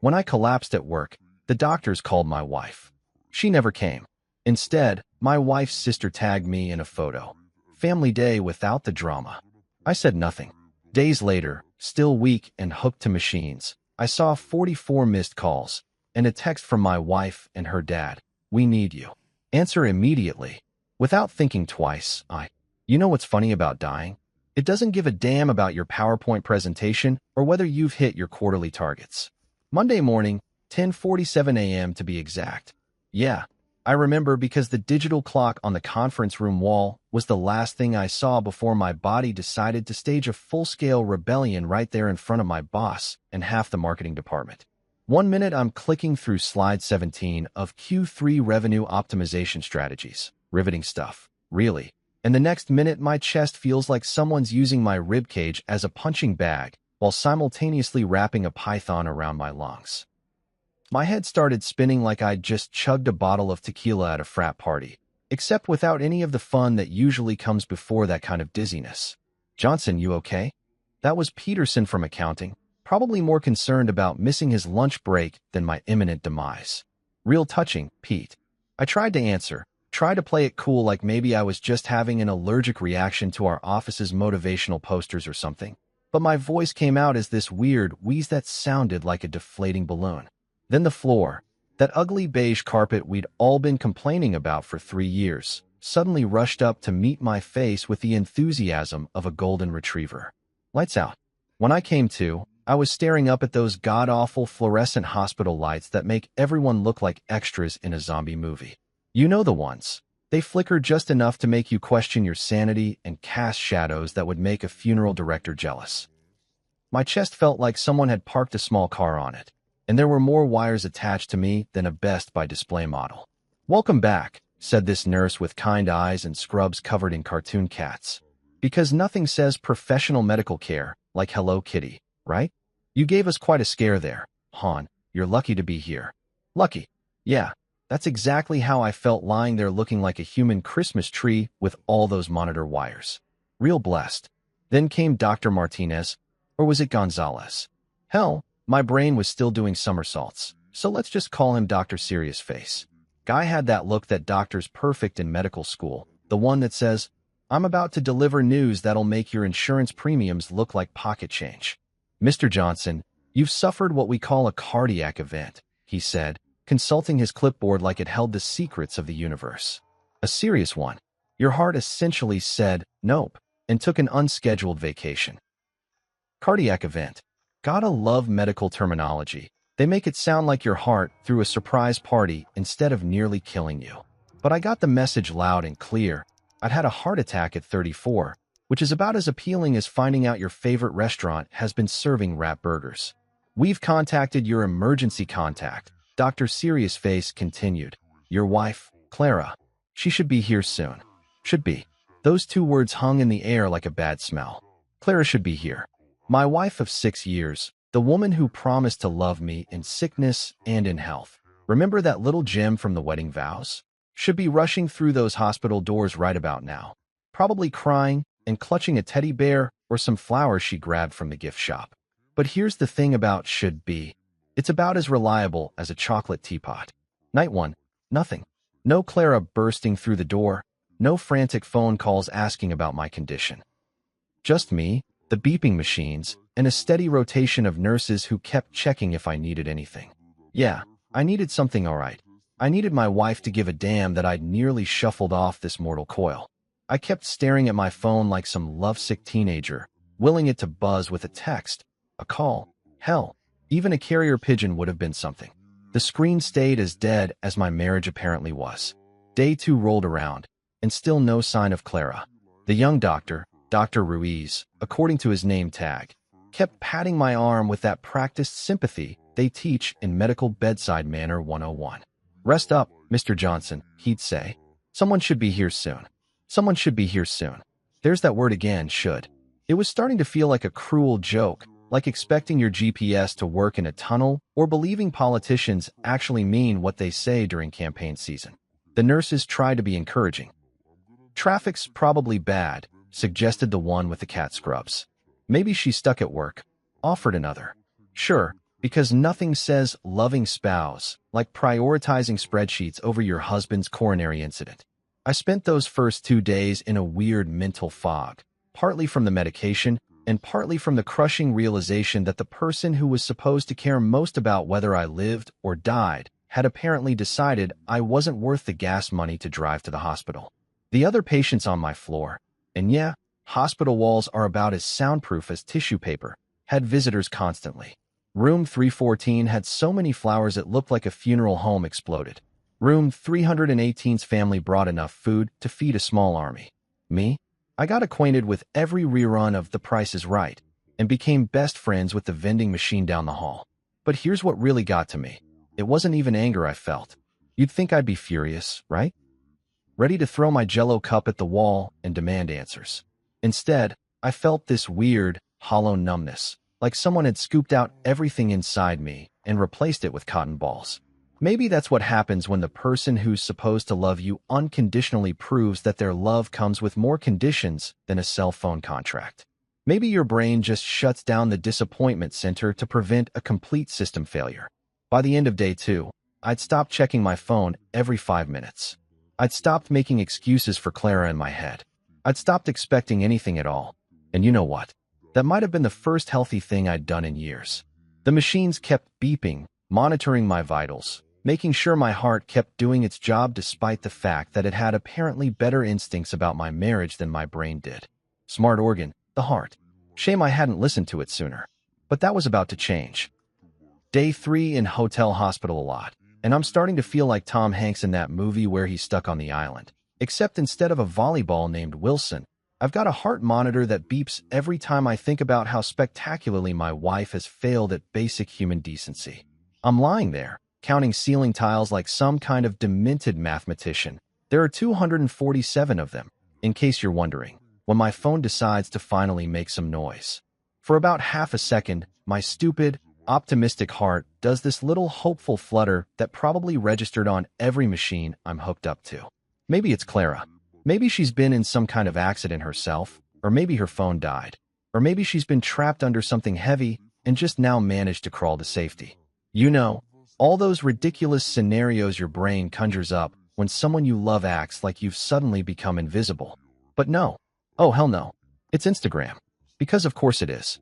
When I collapsed at work, the doctors called my wife. She never came. Instead, my wife's sister tagged me in a photo. Family day without the drama. I said nothing. Days later, still weak and hooked to machines, I saw 44 missed calls and a text from my wife and her dad. We need you. Answer immediately. Without thinking twice, You know what's funny about dying? It doesn't give a damn about your PowerPoint presentation or whether you've hit your quarterly targets. Monday morning, 10:47 a.m. to be exact. Yeah, I remember because the digital clock on the conference room wall was the last thing I saw before my body decided to stage a full-scale rebellion right there in front of my boss and half the marketing department. 1 minute I'm clicking through slide 17 of Q3 revenue optimization strategies. Riveting stuff, really. And the next minute my chest feels like someone's using my ribcage as a punching bag while simultaneously wrapping a python around my lungs. My head started spinning like I'd just chugged a bottle of tequila at a frat party, except without any of the fun that usually comes before that kind of dizziness. Johnson, you okay? That was Peterson from accounting, probably more concerned about missing his lunch break than my imminent demise. Real touching, Pete. I tried to answer, tried to play it cool like maybe I was just having an allergic reaction to our office's motivational posters or something, but my voice came out as this weird wheeze that sounded like a deflating balloon. Then the floor, that ugly beige carpet we'd all been complaining about for 3 years, suddenly rushed up to meet my face with the enthusiasm of a golden retriever. Lights out. When I came to, I was staring up at those god-awful fluorescent hospital lights that make everyone look like extras in a zombie movie. You know the ones. They flicker just enough to make you question your sanity and cast shadows that would make a funeral director jealous. My chest felt like someone had parked a small car on it, and there were more wires attached to me than a Best Buy display model. "Welcome back," said this nurse with kind eyes and scrubs covered in cartoon cats. "Because nothing says professional medical care like Hello Kitty, right? You gave us quite a scare there, hon. You're lucky to be here." Lucky? Yeah, that's exactly how I felt lying there looking like a human Christmas tree with all those monitor wires. Real blessed. Then came Dr. Martinez, or was it Gonzalez? Hell, my brain was still doing somersaults, so let's just call him Dr. Serious Face. Guy had that look that doctors perfect in medical school, the one that says, "I'm about to deliver news that'll make your insurance premiums look like pocket change." "Mr. Johnson, you've suffered what we call a cardiac event," he said, consulting his clipboard like it held the secrets of the universe. "A serious one. Your heart essentially said nope and took an unscheduled vacation." Cardiac event. Gotta love medical terminology. They make it sound like your heart threw a surprise party instead of nearly killing you. But I got the message loud and clear. I'd had a heart attack at 34, which is about as appealing as finding out your favorite restaurant has been serving wrap burgers. "We've contacted your emergency contact," Dr. Serious Face continued. "Your wife, Clara. She should be here soon." Should be. Those two words hung in the air like a bad smell. Clara should be here. My wife of 6 years, the woman who promised to love me in sickness and in health. Remember that little gem from the wedding vows? Should be rushing through those hospital doors right about now. Probably crying and clutching a teddy bear or some flowers she grabbed from the gift shop. But here's the thing about should be. It's about as reliable as a chocolate teapot. Night 1, nothing. No Clara bursting through the door. No frantic phone calls asking about my condition. Just me, the beeping machines, and a steady rotation of nurses who kept checking if I needed anything. Yeah, I needed something all right. I needed my wife to give a damn that I'd nearly shuffled off this mortal coil. I kept staring at my phone like some lovesick teenager, willing it to buzz with a text, a call. Hell, even a carrier pigeon would have been something. The screen stayed as dead as my marriage apparently was. Day 2 rolled around, and still no sign of Clara. The young doctor, Dr. Ruiz, according to his name tag, kept patting my arm with that practiced sympathy they teach in Medical Bedside Manner 101. "Rest up, Mr. Johnson," he'd say. "Someone should be here soon. Someone should be here soon." There's that word again, should. It was starting to feel like a cruel joke, like expecting your GPS to work in a tunnel or believing politicians actually mean what they say during campaign season. The nurses tried to be encouraging. "Traffic's probably bad," suggested the one with the cat scrubs. "Maybe she's stuck at work," offered another. "Sure, Because nothing says loving spouse like prioritizing spreadsheets over your husband's coronary incident. I spent those first 2 days in a weird mental fog, partly from the medication and partly from the crushing realization that the person who was supposed to care most about whether I lived or died had apparently decided I wasn't worth the gas money to drive to the hospital. The other patients on my floor, and yeah, hospital walls are about as soundproof as tissue paper, had visitors constantly. Room 314 had so many flowers it looked like a funeral home exploded. Room 318's family brought enough food to feed a small army. Me? I got acquainted with every rerun of The Price is Right and became best friends with the vending machine down the hall. But here's what really got to me. It wasn't even anger I felt. You'd think I'd be furious, right? Ready to throw my Jell-O cup at the wall and demand answers. Instead, I felt this weird, hollow numbness, like someone had scooped out everything inside me and replaced it with cotton balls. Maybe that's what happens when the person who's supposed to love you unconditionally proves that their love comes with more conditions than a cell phone contract. Maybe your brain just shuts down the disappointment center to prevent a complete system failure. By the end of day 2, I'd stopped checking my phone every 5 minutes. I'd stopped making excuses for Clara in my head. I'd stopped expecting anything at all. And you know what? That might have been the first healthy thing I'd done in years. The machines kept beeping, monitoring my vitals, making sure my heart kept doing its job despite the fact that it had apparently better instincts about my marriage than my brain did. Smart organ, the heart. Shame I hadn't listened to it sooner. But that was about to change. Day 3 in hotel hospital a lot, and I'm starting to feel like Tom Hanks in that movie where he's stuck on the island. Except instead of a volleyball named Wilson, I've got a heart monitor that beeps every time I think about how spectacularly my wife has failed at basic human decency. I'm lying there, counting ceiling tiles like some kind of demented mathematician. There are 247 of them, in case you're wondering, when my phone decides to finally make some noise. For about half a second, my stupid, optimistic heart does this little hopeful flutter that probably registered on every machine I'm hooked up to. Maybe it's Clara. Maybe she's been in some kind of accident herself, or maybe her phone died, or maybe she's been trapped under something heavy and just now managed to crawl to safety. You know, all those ridiculous scenarios your brain conjures up when someone you love acts like you've suddenly become invisible. But no. Oh, hell no. It's Instagram. Because of course it is.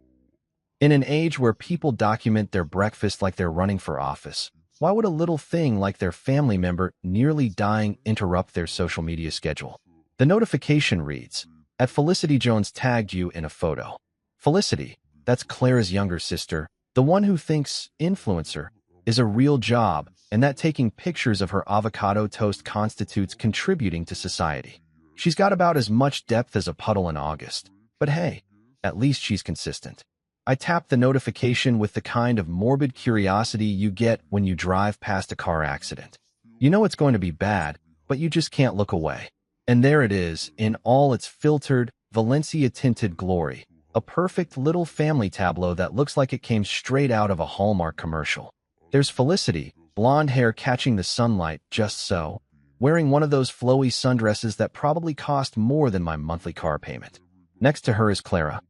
In an age where people document their breakfast like they're running for office, why would a little thing like their family member nearly dying interrupt their social media schedule? The notification reads, "At Felicity Jones tagged you in a photo." Felicity, that's Clara's younger sister, the one who thinks influencer is a real job and that taking pictures of her avocado toast constitutes contributing to society. She's got about as much depth as a puddle in August. But hey, at least she's consistent. I tapped the notification with the kind of morbid curiosity you get when you drive past a car accident. You know it's going to be bad, but you just can't look away. And there it is, in all its filtered, Valencia-tinted glory, a perfect little family tableau that looks like it came straight out of a Hallmark commercial. There's Felicity, blonde hair catching the sunlight just so, wearing one of those flowy sundresses that probably cost more than my monthly car payment. Next to her is Clara,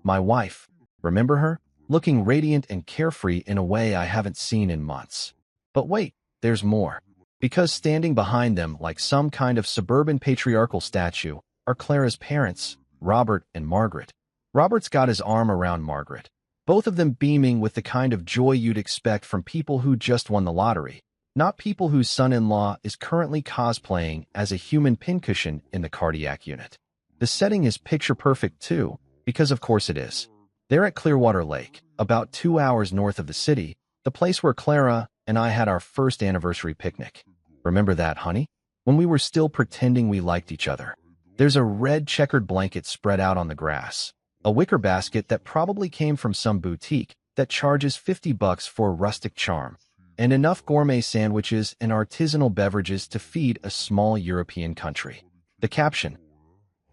my wife. Remember her? Looking radiant and carefree in a way I haven't seen in months. But wait, there's more. Because standing behind them like some kind of suburban patriarchal statue are Clara's parents, Robert and Margaret. Robert's got his arm around Margaret, both of them beaming with the kind of joy you'd expect from people who just won the lottery, not people whose son-in-law is currently cosplaying as a human pincushion in the cardiac unit. The setting is picture-perfect too, because of course it is. They're at Clearwater Lake, about 2 hours north of the city, the place where Clara and I had our first anniversary picnic. Remember that, honey? When we were still pretending we liked each other. There's a red checkered blanket spread out on the grass, a wicker basket that probably came from some boutique that charges $50 for rustic charm, and enough gourmet sandwiches and artisanal beverages to feed a small European country. The caption.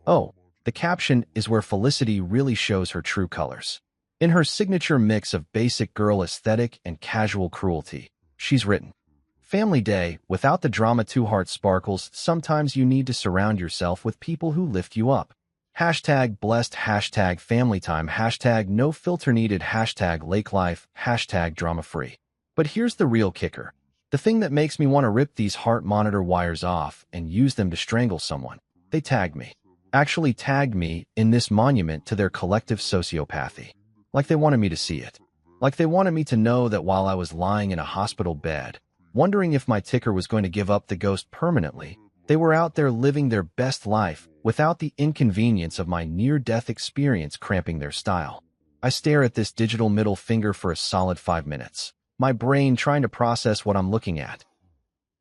Oh, the caption is where Felicity really shows her true colors. In her signature mix of basic girl aesthetic and casual cruelty, she's written, "Family Day, without the drama 2 heart sparkles, sometimes you need to surround yourself with people who lift you up. Hashtag blessed, hashtag family time, hashtag no filter needed, hashtag lake life, hashtag drama free. But here's the real kicker. The thing that makes me want to rip these heart monitor wires off and use them to strangle someone. They tagged me. Actually tagged me in this monument to their collective sociopathy. Like they wanted me to see it. Like they wanted me to know that while I was lying in a hospital bed, wondering if my ticker was going to give up the ghost permanently, they were out there living their best life without the inconvenience of my near-death experience cramping their style. I stare at this digital middle finger for a solid 5 minutes, my brain trying to process what I'm looking at.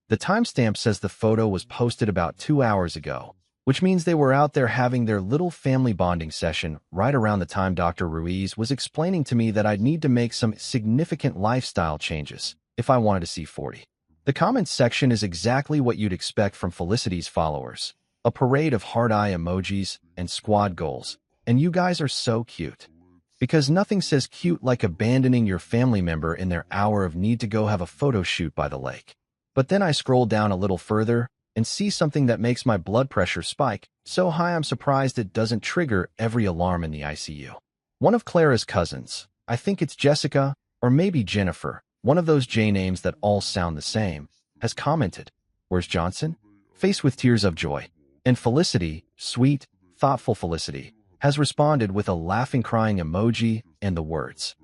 The timestamp says the photo was posted about 2 hours ago, which means they were out there having their little family bonding session right around the time Dr. Ruiz was explaining to me that I'd need to make some significant lifestyle changes if I wanted to see 40. The comments section is exactly what you'd expect from Felicity's followers. A parade of heart-eye emojis and squad goals. And you guys are so cute. Because nothing says cute like abandoning your family member in their hour of need to go have a photo shoot by the lake. But then I scroll down a little further and see something that makes my blood pressure spike so high I'm surprised it doesn't trigger every alarm in the ICU. One of Clara's cousins, I think it's Jessica or maybe Jennifer, one of those J names that all sound the same, has commented, "Where's Johnson?" Face with tears of joy. And Felicity, sweet, thoughtful Felicity, has responded with a laughing crying emoji and the words,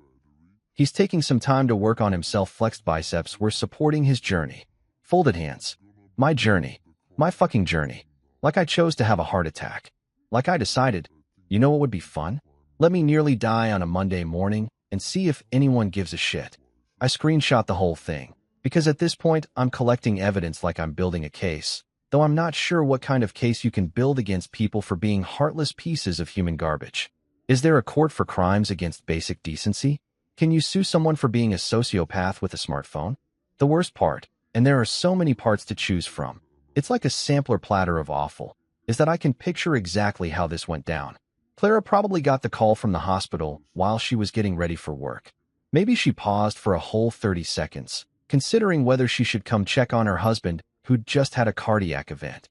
"He's taking some time to work on himself, flexed biceps, we're supporting his journey." Folded hands. My journey. My fucking journey. Like I chose to have a heart attack. Like I decided, you know what would be fun? Let me nearly die on a Monday morning and see if anyone gives a shit. I screenshot the whole thing, because at this point I'm collecting evidence like I'm building a case, though I'm not sure what kind of case you can build against people for being heartless pieces of human garbage. Is there a court for crimes against basic decency? Can you sue someone for being a sociopath with a smartphone? The worst part, and there are so many parts to choose from, it's like a sampler platter of awful, is that I can picture exactly how this went down. Clara probably got the call from the hospital while she was getting ready for work. Maybe she paused for a whole 30 seconds, considering whether she should come check on her husband who'd just had a cardiac event.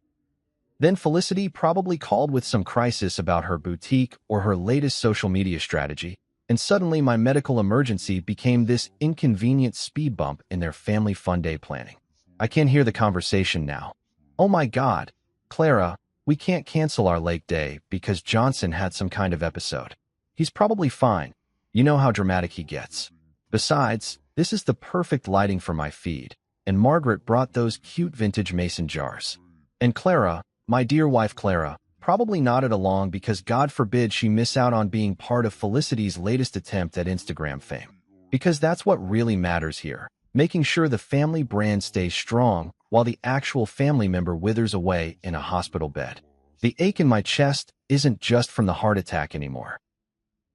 Then Felicity probably called with some crisis about her boutique or her latest social media strategy, and suddenly my medical emergency became this inconvenient speed bump in their family fun day planning. I can hear the conversation now. "Oh my God, Clara, we can't cancel our lake day because Johnson had some kind of episode. He's probably fine. You know how dramatic he gets. Besides, this is the perfect lighting for my feed, and Margaret brought those cute vintage mason jars." And Clara, my dear wife Clara, probably nodded along because God forbid she miss out on being part of Felicity's latest attempt at Instagram fame. Because that's what really matters here, making sure the family brand stays strong while the actual family member withers away in a hospital bed. The ache in my chest isn't just from the heart attack anymore.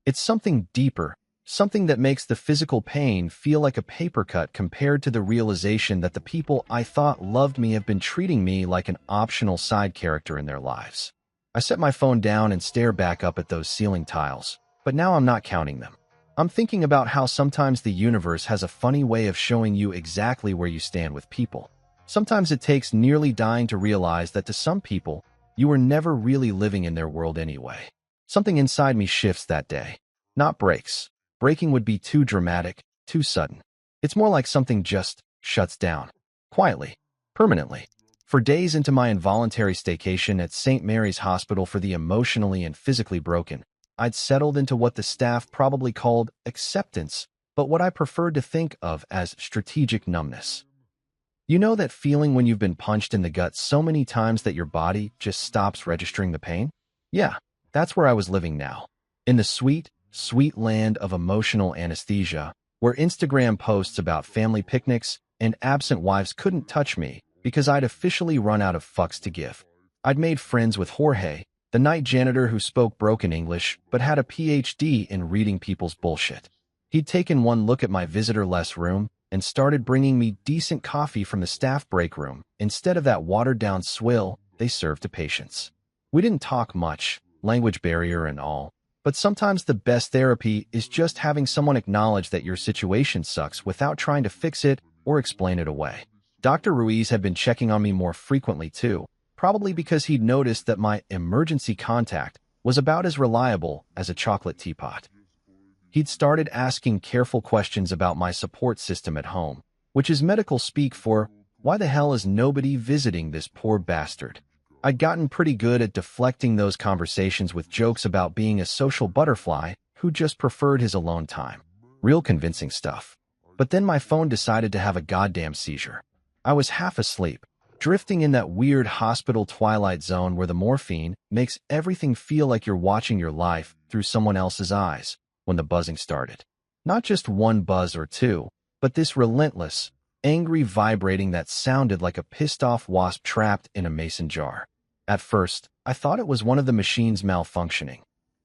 It's something deeper, something that makes the physical pain feel like a paper cut compared to the realization that the people I thought loved me have been treating me like an optional side character in their lives. I set my phone down and stare back up at those ceiling tiles, but now I'm not counting them. I'm thinking about how sometimes the universe has a funny way of showing you exactly where you stand with people. Sometimes it takes nearly dying to realize that to some people, you were never really living in their world anyway. Something inside me shifts that day. Not breaks. Breaking would be too dramatic, too sudden. It's more like something just shuts down. Quietly. Permanently. For days into my involuntary staycation at St. Mary's Hospital for the emotionally and physically broken, I'd settled into what the staff probably called acceptance, but what I preferred to think of as strategic numbness. You know that feeling when you've been punched in the gut so many times that your body just stops registering the pain? Yeah, that's where I was living now. In the sweet, sweet land of emotional anesthesia, where Instagram posts about family picnics and absent wives couldn't touch me because I'd officially run out of fucks to give. I'd made friends with Jorge, the night janitor who spoke broken English but had a PhD in reading people's bullshit. He'd taken one look at my visitor-less room and started bringing me decent coffee from the staff break room instead of that watered-down swill they served to patients. We didn't talk much, language barrier and all, but sometimes the best therapy is just having someone acknowledge that your situation sucks without trying to fix it or explain it away. Dr. Ruiz had been checking on me more frequently too, probably because he'd noticed that my emergency contact was about as reliable as a chocolate teapot. He'd started asking careful questions about my support system at home, which is medical speak for, why the hell is nobody visiting this poor bastard? I'd gotten pretty good at deflecting those conversations with jokes about being a social butterfly who just preferred his alone time. Real convincing stuff. But then my phone decided to have a goddamn seizure. I was half asleep, drifting in that weird hospital twilight zone where the morphine makes everything feel like you're watching your life through someone else's eyes, when the buzzing started. Not just one buzz or two, but this relentless, angry vibrating that sounded like a pissed-off wasp trapped in a mason jar. At first, I thought it was one of the machines malfunctioning.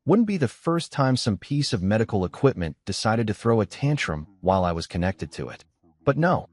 Wouldn't be the first time some piece of medical equipment decided to throw a tantrum while I was connected to it. But no.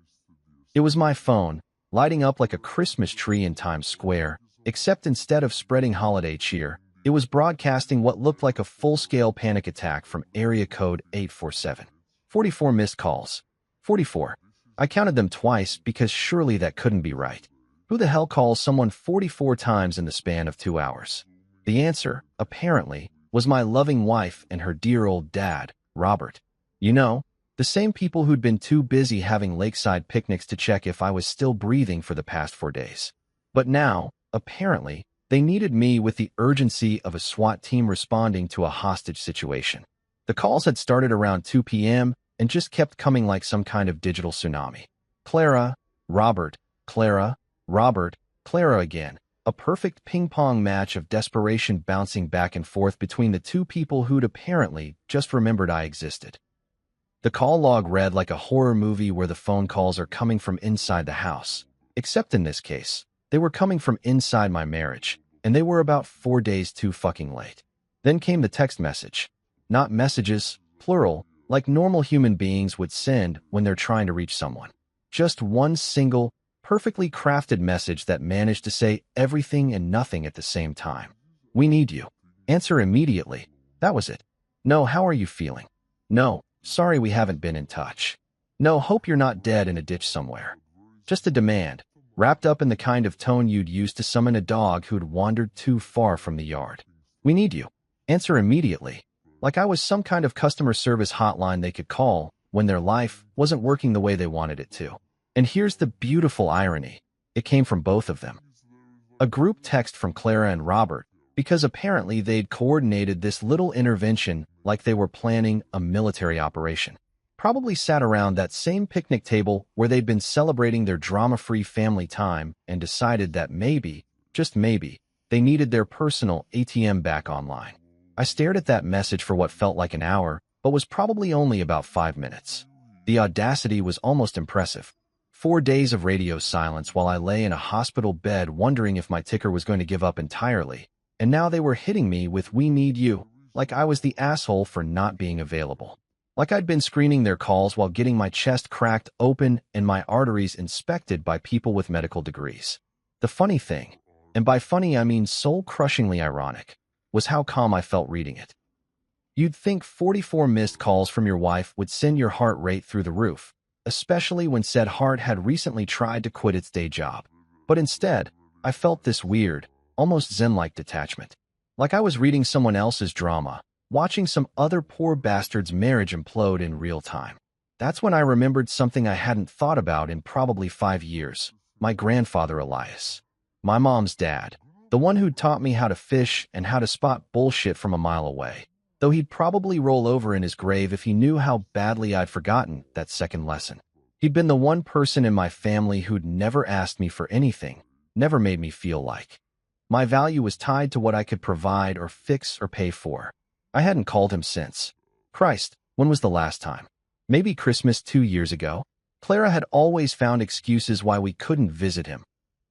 It was my phone, lighting up like a Christmas tree in Times Square, except instead of spreading holiday cheer, it was broadcasting what looked like a full-scale panic attack from area code 847. 44 missed calls. 44. I counted them twice because surely that couldn't be right. Who the hell calls someone 44 times in the span of 2 hours? The answer, apparently, was my loving wife and her dear old dad, Robert. You know, the same people who'd been too busy having lakeside picnics to check if I was still breathing for the past 4 days. But now, apparently, they needed me with the urgency of a SWAT team responding to a hostage situation. The calls had started around 2 p.m. and just kept coming like some kind of digital tsunami. Clara, Robert, Clara, Robert, Clara again. A perfect ping-pong match of desperation bouncing back and forth between the two people who'd apparently just remembered I existed. The call log read like a horror movie where the phone calls are coming from inside the house. Except in this case, they were coming from inside my marriage, and they were about 4 days too fucking late. Then came the text message. Not messages, plural, like normal human beings would send when they're trying to reach someone. Just one single, perfectly crafted message that managed to say everything and nothing at the same time. We need you. Answer immediately. That was it. No, how are you feeling? No, sorry we haven't been in touch. No, hope you're not dead in a ditch somewhere. Just a demand, wrapped up in the kind of tone you'd use to summon a dog who'd wandered too far from the yard. We need you. Answer immediately. Like I was some kind of customer service hotline they could call when their life wasn't working the way they wanted it to. And here's the beautiful irony. It came from both of them. A group text from Clara and Robert, because apparently they'd coordinated this little intervention like they were planning a military operation. Probably sat around that same picnic table where they'd been celebrating their drama-free family time and decided that maybe, just maybe, they needed their personal ATM back online. I stared at that message for what felt like an hour, but was probably only about 5 minutes. The audacity was almost impressive. 4 days of radio silence while I lay in a hospital bed wondering if my ticker was going to give up entirely, and now they were hitting me with "we need you," like I was the asshole for not being available. Like I'd been screening their calls while getting my chest cracked open and my arteries inspected by people with medical degrees. The funny thing, and by funny I mean soul-crushingly ironic, was how calm I felt reading it. You'd think 44 missed calls from your wife would send your heart rate through the roof, especially when said heart had recently tried to quit its day job. But instead, I felt this weird, almost zen-like detachment. Like I was reading someone else's drama, watching some other poor bastard's marriage implode in real time. That's when I remembered something I hadn't thought about in probably 5 years. My grandfather Elias. My mom's dad. The one who'd taught me how to fish and how to spot bullshit from a mile away. Though he'd probably roll over in his grave if he knew how badly I'd forgotten that second lesson. He'd been the one person in my family who'd never asked me for anything, never made me feel like my value was tied to what I could provide or fix or pay for. I hadn't called him since. Christ, when was the last time? Maybe Christmas 2 years ago? Clara had always found excuses why we couldn't visit him.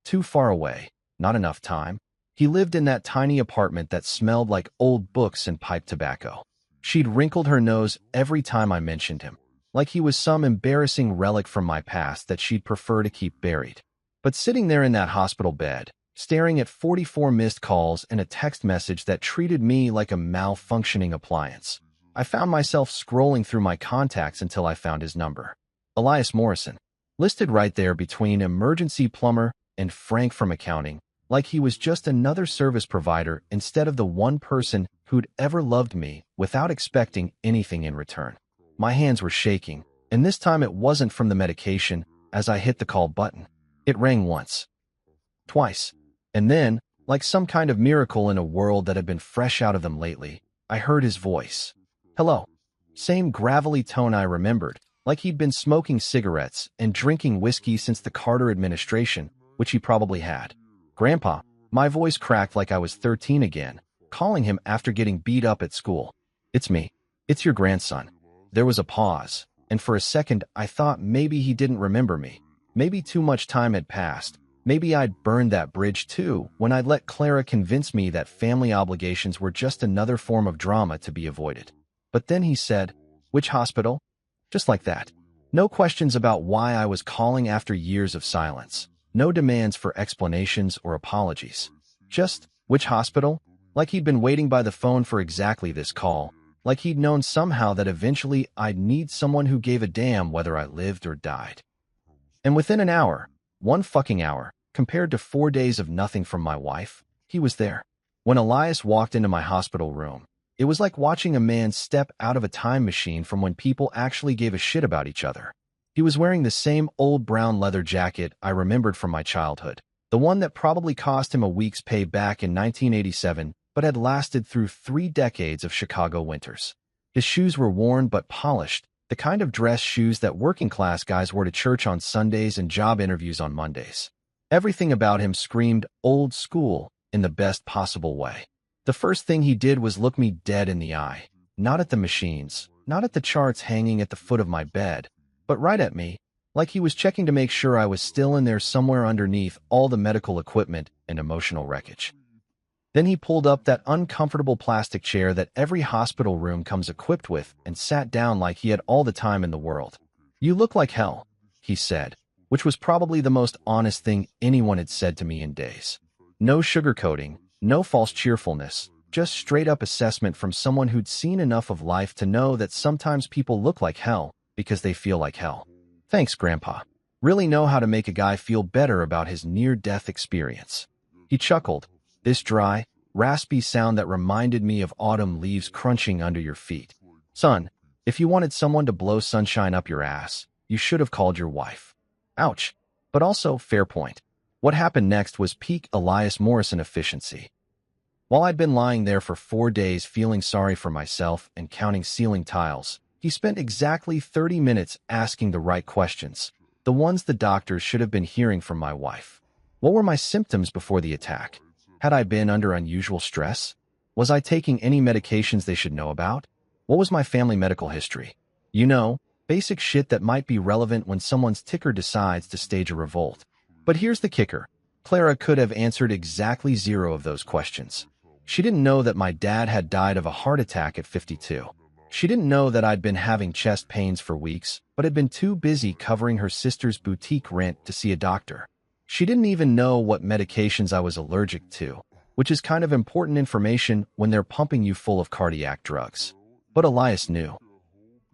Too far away, not enough time. He lived in that tiny apartment that smelled like old books and pipe tobacco. She'd wrinkled her nose every time I mentioned him, like he was some embarrassing relic from my past that she'd prefer to keep buried. But sitting there in that hospital bed, staring at 44 missed calls and a text message that treated me like a malfunctioning appliance, I found myself scrolling through my contacts until I found his number. Elias Morrison, listed right there between emergency plumber and Frank from accounting, like he was just another service provider instead of the one person who'd ever loved me without expecting anything in return. My hands were shaking, and this time it wasn't from the medication as I hit the call button. It rang once, twice, and then, like some kind of miracle in a world that had been fresh out of them lately, I heard his voice. Hello. Same gravelly tone I remembered, like he'd been smoking cigarettes and drinking whiskey since the Carter administration, which he probably had. Grandpa. My voice cracked like I was 13 again, calling him after getting beat up at school. It's me. It's your grandson. There was a pause, and for a second I thought maybe he didn't remember me. Maybe too much time had passed. Maybe I'd burned that bridge too when I'd let Clara convince me that family obligations were just another form of drama to be avoided. But then he said, "Which hospital?" Just like that. No questions about why I was calling after years of silence. No demands for explanations or apologies. Just, which hospital? Like he'd been waiting by the phone for exactly this call. Like he'd known somehow that eventually I'd need someone who gave a damn whether I lived or died. And within an hour, one fucking hour, compared to 4 days of nothing from my wife, he was there. When Elias walked into my hospital room, it was like watching a man step out of a time machine from when people actually gave a shit about each other. He was wearing the same old brown leather jacket I remembered from my childhood, the one that probably cost him a week's pay back in 1987, but had lasted through 3 decades of Chicago winters. His shoes were worn but polished, the kind of dress shoes that working-class guys wore to church on Sundays and job interviews on Mondays. Everything about him screamed old school in the best possible way. The first thing he did was look me dead in the eye, not at the machines, not at the charts hanging at the foot of my bed, but right at me, like he was checking to make sure I was still in there somewhere underneath all the medical equipment and emotional wreckage. Then he pulled up that uncomfortable plastic chair that every hospital room comes equipped with and sat down like he had all the time in the world. "You look like hell," he said, which was probably the most honest thing anyone had said to me in days. No sugarcoating, no false cheerfulness, just straight-up assessment from someone who'd seen enough of life to know that sometimes people look like hell because they feel like hell. "Thanks, Grandpa. Really know how to make a guy feel better about his near-death experience." He chuckled, this dry, raspy sound that reminded me of autumn leaves crunching under your feet. "Son, if you wanted someone to blow sunshine up your ass, you should have called your wife." Ouch. But also, fair point. What happened next was peak Elias Morrison efficiency. While I'd been lying there for 4 days feeling sorry for myself and counting ceiling tiles, he spent exactly 30 minutes asking the right questions, the ones the doctors should have been hearing from my wife. What were my symptoms before the attack? Had I been under unusual stress? Was I taking any medications they should know about? What was my family medical history? You know, basic shit that might be relevant when someone's ticker decides to stage a revolt. But here's the kicker. Clara could have answered exactly 0 of those questions. She didn't know that my dad had died of a heart attack at 52. She didn't know that I'd been having chest pains for weeks, but had been too busy covering her sister's boutique rent to see a doctor. She didn't even know what medications I was allergic to, which is kind of important information when they're pumping you full of cardiac drugs. But Elias knew.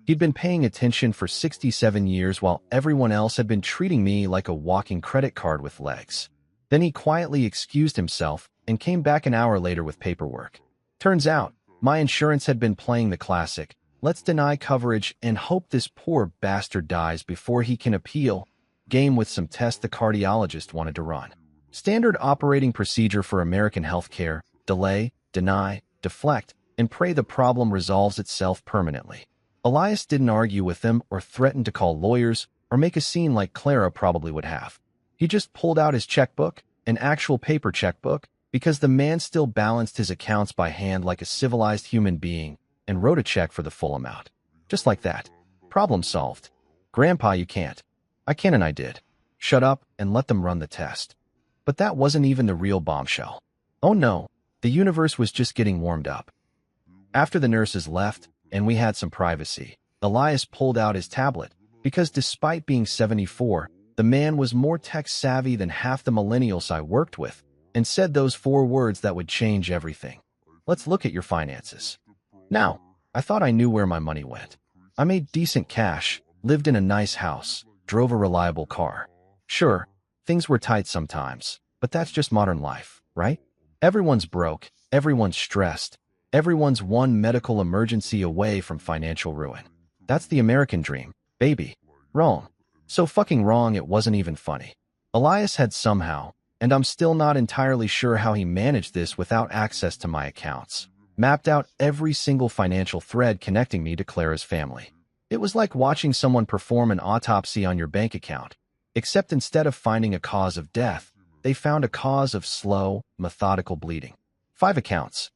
He'd been paying attention for 67 years while everyone else had been treating me like a walking credit card with legs. Then he quietly excused himself and came back an hour later with paperwork. Turns out, my insurance had been playing the classic, let's deny coverage and hope this poor bastard dies before he can appeal, game with some tests the cardiologist wanted to run. Standard operating procedure for American healthcare: delay, deny, deflect, and pray the problem resolves itself permanently. Elias didn't argue with them or threaten to call lawyers or make a scene like Clara probably would have. He just pulled out his checkbook, an actual paper checkbook, because the man still balanced his accounts by hand like a civilized human being, and wrote a check for the full amount. Just like that. Problem solved. "Grandpa, you can't." I can and I did. Shut up and let them run the test. But that wasn't even the real bombshell. Oh no, the universe was just getting warmed up. After the nurses left, and we had some privacy, Elias pulled out his tablet, because despite being 74, the man was more tech-savvy than half the millennials I worked with, and said those 4 words that would change everything. "Let's look at your finances." Now, I thought I knew where my money went. I made decent cash, lived in a nice house, drove a reliable car. Sure, things were tight sometimes, but that's just modern life, right? Everyone's broke, everyone's stressed, everyone's one medical emergency away from financial ruin. That's the American dream, baby. Wrong. So fucking wrong it wasn't even funny. Elias had somehow, and I'm still not entirely sure how he managed this without access to my accounts, mapped out every single financial thread connecting me to Clara's family. It was like watching someone perform an autopsy on your bank account, except instead of finding a cause of death, they found a cause of slow, methodical bleeding. 5 accounts.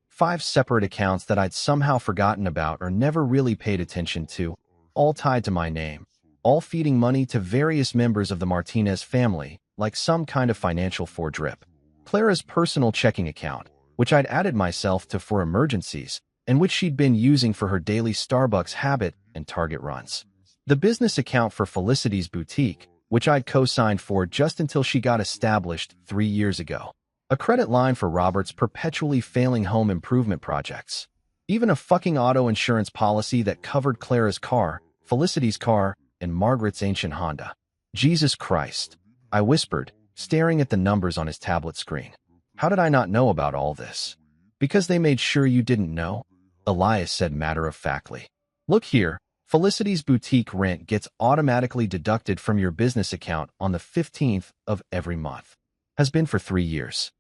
5 separate accounts that I'd somehow forgotten about or never really paid attention to, all tied to my name, all feeding money to various members of the Martinez family, like some kind of financial four-drip. Clara's personal checking account, which I'd added myself to for emergencies, and which she'd been using for her daily Starbucks habit and Target runs. The business account for Felicity's boutique, which I'd co-signed for just until she got established 3 years ago. A credit line for Robert's perpetually failing home improvement projects. Even a fucking auto insurance policy that covered Clara's car, Felicity's car, and Margaret's ancient Honda. Jesus Christ, I whispered, staring at the numbers on his tablet screen. How did I not know about all this? Because they made sure you didn't know? Elias said matter-of-factly. Look here, Felicity's boutique rent gets automatically deducted from your business account on the 15th of every month. Has been for 3 years.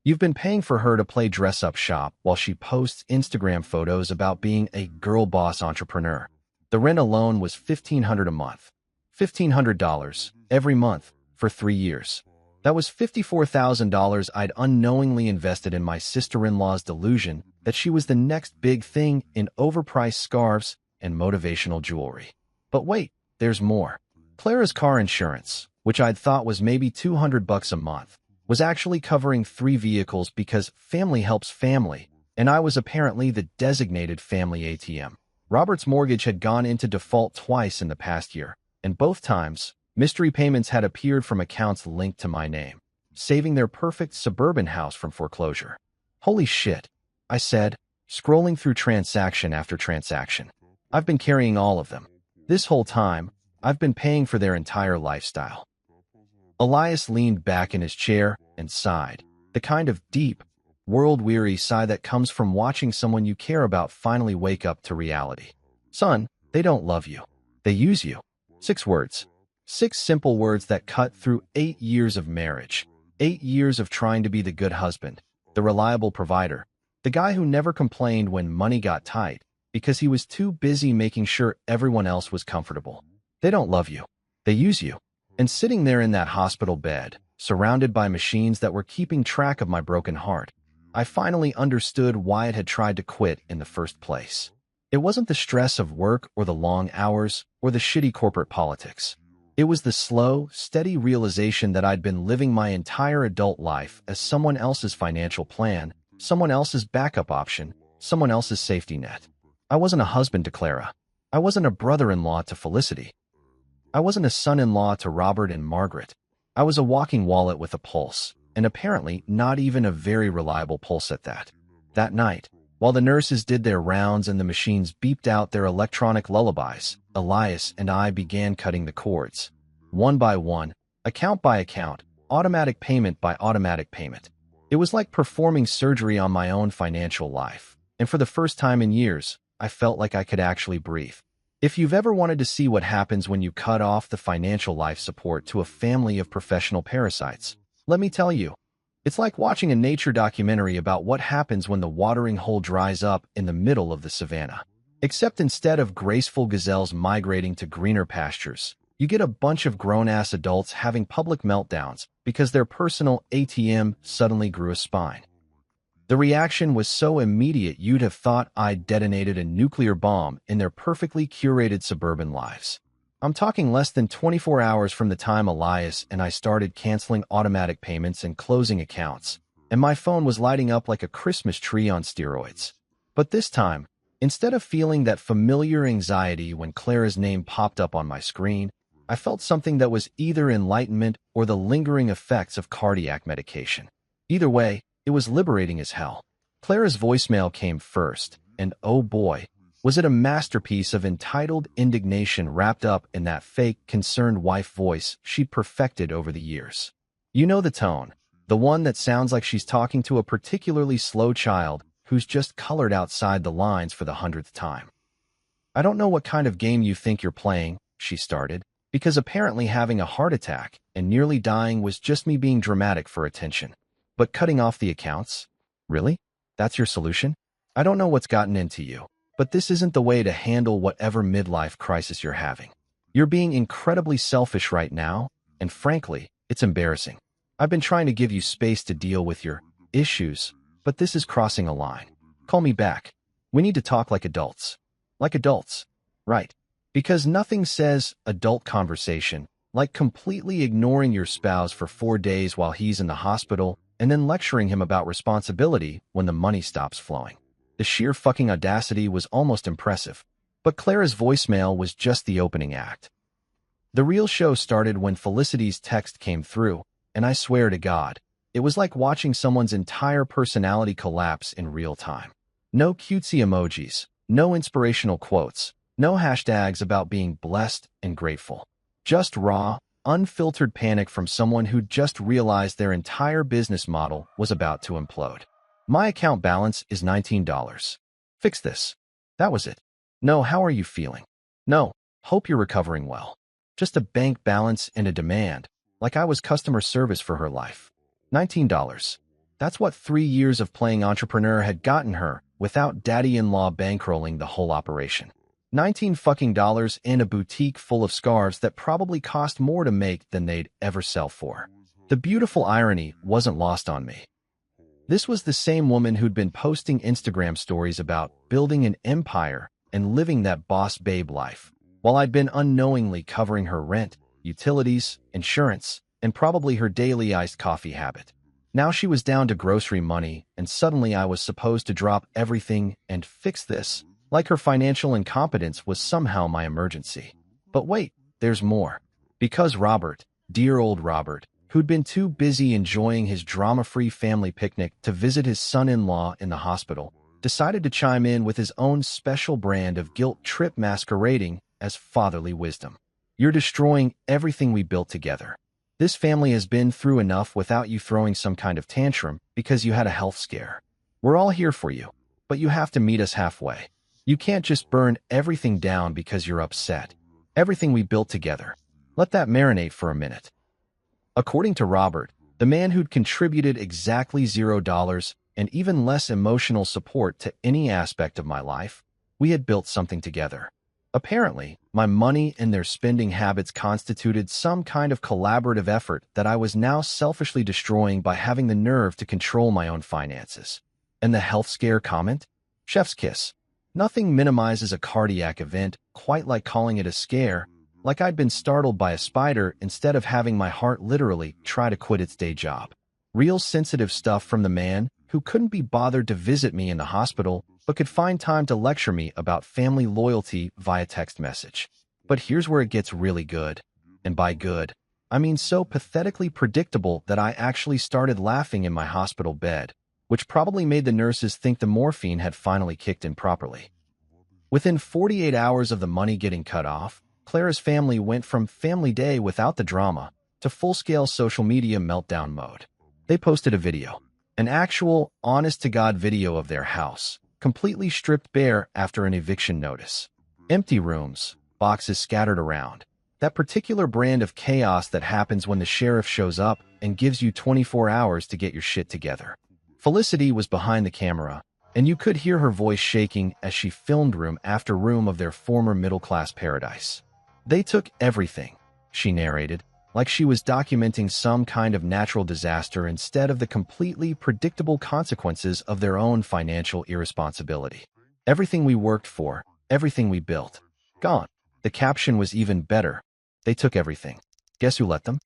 You've been paying for her to play dress-up shop while she posts Instagram photos about being a girl boss entrepreneur. The rent alone was $1,500 a month. $1,500 every month for 3 years. That was $54,000 I'd unknowingly invested in my sister-in-law's delusion that she was the next big thing in overpriced scarves and motivational jewelry. But wait, there's more. Clara's car insurance, which I'd thought was maybe $200 a month, was actually covering 3 vehicles because family helps family, and I was apparently the designated family ATM. Robert's mortgage had gone into default twice in the past year, and both times, mystery payments had appeared from accounts linked to my name, saving their perfect suburban house from foreclosure. Holy shit, I said, scrolling through transaction after transaction. I've been carrying all of them. This whole time, I've been paying for their entire lifestyle. Elias leaned back in his chair and sighed, the kind of deep, world-weary sigh that comes from watching someone you care about finally wake up to reality. Son, they don't love you. They use you. 6 words. 6 simple words that cut through 8 years of marriage, 8 years of trying to be the good husband, the reliable provider, the guy who never complained when money got tight because he was too busy making sure everyone else was comfortable. They don't love you. They use you. And sitting there in that hospital bed, surrounded by machines that were keeping track of my broken heart, I finally understood why it had tried to quit in the first place. It wasn't the stress of work or the long hours or the shitty corporate politics. It was the slow, steady realization that I'd been living my entire adult life as someone else's financial plan, someone else's backup option, someone else's safety net. I wasn't a husband to Clara. I wasn't a brother-in-law to Felicity. I wasn't a son-in-law to Robert and Margaret. I was a walking wallet with a pulse, and apparently not even a very reliable pulse at that. That night, while the nurses did their rounds and the machines beeped out their electronic lullabies, Elias and I began cutting the cords. One by one, account by account, automatic payment by automatic payment. It was like performing surgery on my own financial life, and for the first time in years, I felt like I could actually breathe. If you've ever wanted to see what happens when you cut off the financial life support to a family of professional parasites, let me tell you, it's like watching a nature documentary about what happens when the watering hole dries up in the middle of the savannah. Except instead of graceful gazelles migrating to greener pastures, you get a bunch of grown-ass adults having public meltdowns because their personal ATM suddenly grew a spine. The reaction was so immediate you'd have thought I'd detonated a nuclear bomb in their perfectly curated suburban lives. I'm talking less than 24 hours from the time Elias and I started canceling automatic payments and closing accounts, and my phone was lighting up like a Christmas tree on steroids. But this time, instead of feeling that familiar anxiety when Clara's name popped up on my screen, I felt something that was either enlightenment or the lingering effects of cardiac medication. Either way, it was liberating as hell. Clara's voicemail came first, and oh boy, was it a masterpiece of entitled indignation wrapped up in that fake, concerned wife voice she'd perfected over the years. You know the tone, the one that sounds like she's talking to a particularly slow child who's just colored outside the lines for the 100th time. I don't know what kind of game you think you're playing, she started, because apparently having a heart attack and nearly dying was just me being dramatic for attention. But cutting off the accounts? Really? That's your solution? I don't know what's gotten into you, but this isn't the way to handle whatever midlife crisis you're having. You're being incredibly selfish right now, and frankly, it's embarrassing. I've been trying to give you space to deal with your issues, but this is crossing a line. Call me back. We need to talk like adults. Like adults. Right. Because nothing says adult conversation like completely ignoring your spouse for 4 days while he's in the hospital and then lecturing him about responsibility when the money stops flowing. The sheer fucking audacity was almost impressive. But Clara's voicemail was just the opening act. The real show started when Felicity's text came through, and I swear to God, it was like watching someone's entire personality collapse in real time. No cutesy emojis, no inspirational quotes, no hashtags about being blessed and grateful. Just raw, unfiltered panic from someone who'd just realized their entire business model was about to implode. My account balance is $19. Fix this. That was it. No, how are you feeling? No, hope you're recovering well. Just a bank balance and a demand, like I was customer service for her life. $19. That's what 3 years of playing entrepreneur had gotten her without daddy-in-law bankrolling the whole operation. $19 fucking dollars in a boutique full of scarves that probably cost more to make than they'd ever sell for. The beautiful irony wasn't lost on me. This was the same woman who'd been posting Instagram stories about building an empire and living that boss babe life, while I'd been unknowingly covering her rent, utilities, insurance, and probably her daily iced coffee habit. Now she was down to grocery money, and suddenly I was supposed to drop everything and fix this, like her financial incompetence was somehow my emergency. But wait, there's more. Because Robert, dear old Robert, who'd been too busy enjoying his drama-free family picnic to visit his son-in-law in the hospital, decided to chime in with his own special brand of guilt trip masquerading as fatherly wisdom. You're destroying everything we built together. This family has been through enough without you throwing some kind of tantrum because you had a health scare. We're all here for you, but you have to meet us halfway. You can't just burn everything down because you're upset. Everything we built together. Let that marinate for a minute. According to Robert, the man who'd contributed exactly $0 and even less emotional support to any aspect of my life, we had built something together. Apparently, my money and their spending habits constituted some kind of collaborative effort that I was now selfishly destroying by having the nerve to control my own finances. And the health scare comment? Chef's kiss. Nothing minimizes a cardiac event quite like calling it a scare, like I'd been startled by a spider instead of having my heart literally try to quit its day job. Real sensitive stuff from the man who couldn't be bothered to visit me in the hospital but could find time to lecture me about family loyalty via text message. But here's where it gets really good. And by good, I mean so pathetically predictable that I actually started laughing in my hospital bed, which probably made the nurses think the morphine had finally kicked in properly. Within 48 hours of the money getting cut off, Clara's family went from family day without the drama to full-scale social media meltdown mode. They posted a video, an actual, honest-to-God video of their house, completely stripped bare after an eviction notice. Empty rooms, boxes scattered around. That particular brand of chaos that happens when the sheriff shows up and gives you 24 hours to get your shit together. Felicity was behind the camera, and you could hear her voice shaking as she filmed room after room of their former middle-class paradise. They took everything, she narrated, like she was documenting some kind of natural disaster instead of the completely predictable consequences of their own financial irresponsibility. Everything we worked for, everything we built, gone. The caption was even better. They took everything. Guess who let them?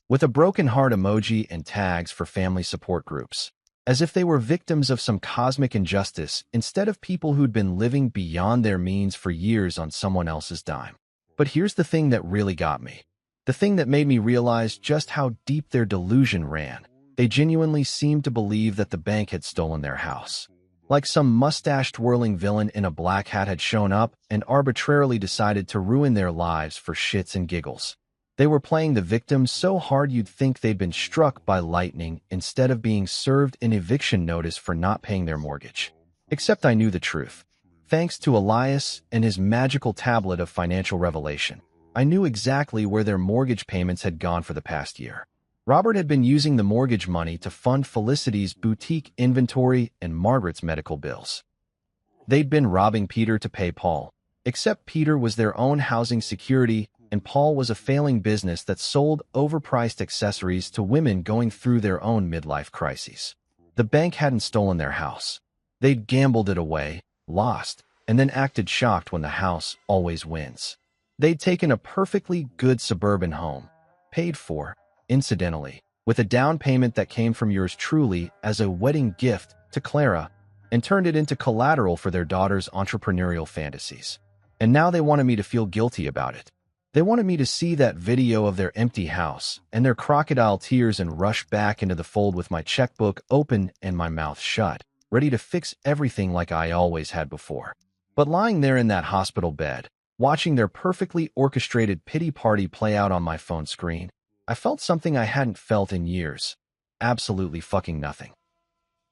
With a broken heart emoji and tags for family support groups. As if they were victims of some cosmic injustice instead of people who'd been living beyond their means for years on someone else's dime. But here's the thing that really got me. The thing that made me realize just how deep their delusion ran. They genuinely seemed to believe that the bank had stolen their house. Like some mustache-twirling villain in a black hat had shown up and arbitrarily decided to ruin their lives for shits and giggles. They were playing the victim so hard you'd think they'd been struck by lightning instead of being served an eviction notice for not paying their mortgage. Except I knew the truth. Thanks to Elias and his magical tablet of financial revelation, I knew exactly where their mortgage payments had gone for the past year. Robert had been using the mortgage money to fund Felicity's boutique inventory and Margaret's medical bills. They'd been robbing Peter to pay Paul, except Peter was their own housing security and Paul was a failing business that sold overpriced accessories to women going through their own midlife crises. The bank hadn't stolen their house. They'd gambled it away, lost, and then acted shocked when the house always wins. They'd taken a perfectly good suburban home, paid for, incidentally, with a down payment that came from yours truly as a wedding gift to Clara, and turned it into collateral for their daughter's entrepreneurial fantasies. And now they wanted me to feel guilty about it. They wanted me to see that video of their empty house and their crocodile tears and rush back into the fold with my checkbook open and my mouth shut, ready to fix everything like I always had before. But lying there in that hospital bed, watching their perfectly orchestrated pity party play out on my phone screen, I felt something I hadn't felt in years. Absolutely fucking nothing.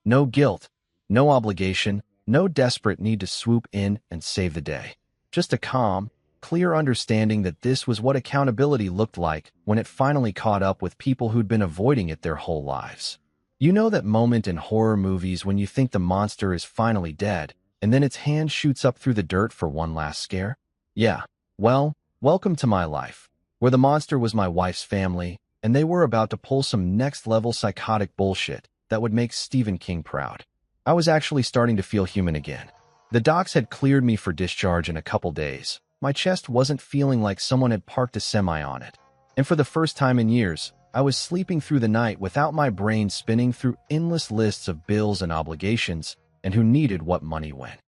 No guilt, no obligation, no desperate need to swoop in and save the day. Just a calm, clear understanding that this was what accountability looked like when it finally caught up with people who'd been avoiding it their whole lives. You know that moment in horror movies when you think the monster is finally dead, and then its hand shoots up through the dirt for one last scare? Yeah, well, welcome to my life, where the monster was my wife's family, and they were about to pull some next-level psychotic bullshit that would make Stephen King proud. I was actually starting to feel human again. The docs had cleared me for discharge in a couple days. My chest wasn't feeling like someone had parked a semi on it. And for the first time in years, I was sleeping through the night without my brain spinning through endless lists of bills and obligations and who needed what money when.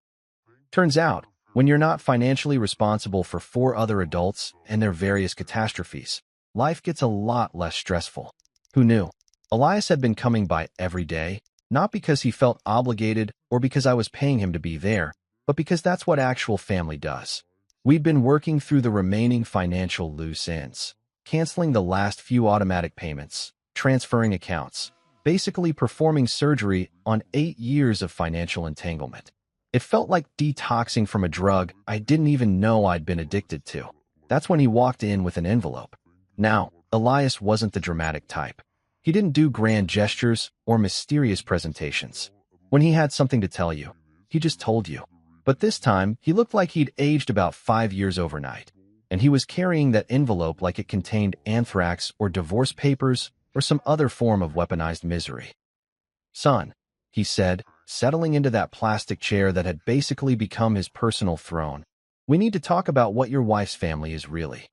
Turns out, when you're not financially responsible for 4 other adults and their various catastrophes, life gets a lot less stressful. Who knew? Elias had been coming by every day, not because he felt obligated or because I was paying him to be there, but because that's what actual family does. We'd been working through the remaining financial loose ends, canceling the last few automatic payments, transferring accounts, basically performing surgery on 8 years of financial entanglement. It felt like detoxing from a drug I didn't even know I'd been addicted to. That's when he walked in with an envelope. Now, Elias wasn't the dramatic type. He didn't do grand gestures or mysterious presentations. When he had something to tell you, he just told you. But this time, he looked like he'd aged about 5 years overnight, and he was carrying that envelope like it contained anthrax or divorce papers or some other form of weaponized misery. "Son," he said, settling into that plastic chair that had basically become his personal throne, "we need to talk about what your wife's family is really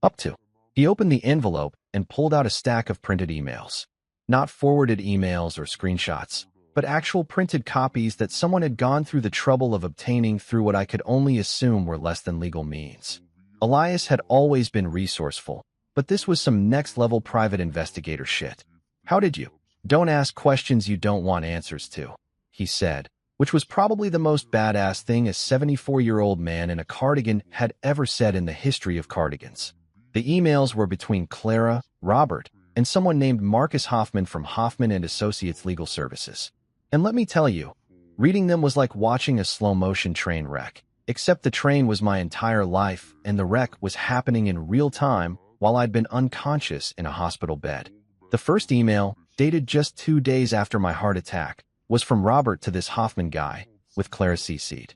up to." He opened the envelope and pulled out a stack of printed emails. Not forwarded emails or screenshots, but actual printed copies that someone had gone through the trouble of obtaining through what I could only assume were less than legal means. Elias had always been resourceful, but this was some next-level private investigator shit. "How did you? Don't ask questions you don't want answers to," he said, which was probably the most badass thing a 74-year-old man in a cardigan had ever said in the history of cardigans. The emails were between Clara, Robert, and someone named Marcus Hoffman from Hoffman & Associates Legal Services. And let me tell you, reading them was like watching a slow-motion train wreck, except the train was my entire life and the wreck was happening in real time while I'd been unconscious in a hospital bed. The first email, dated just 2 days after my heart attack, was from Robert to this Hoffman guy, with Clara CC'd.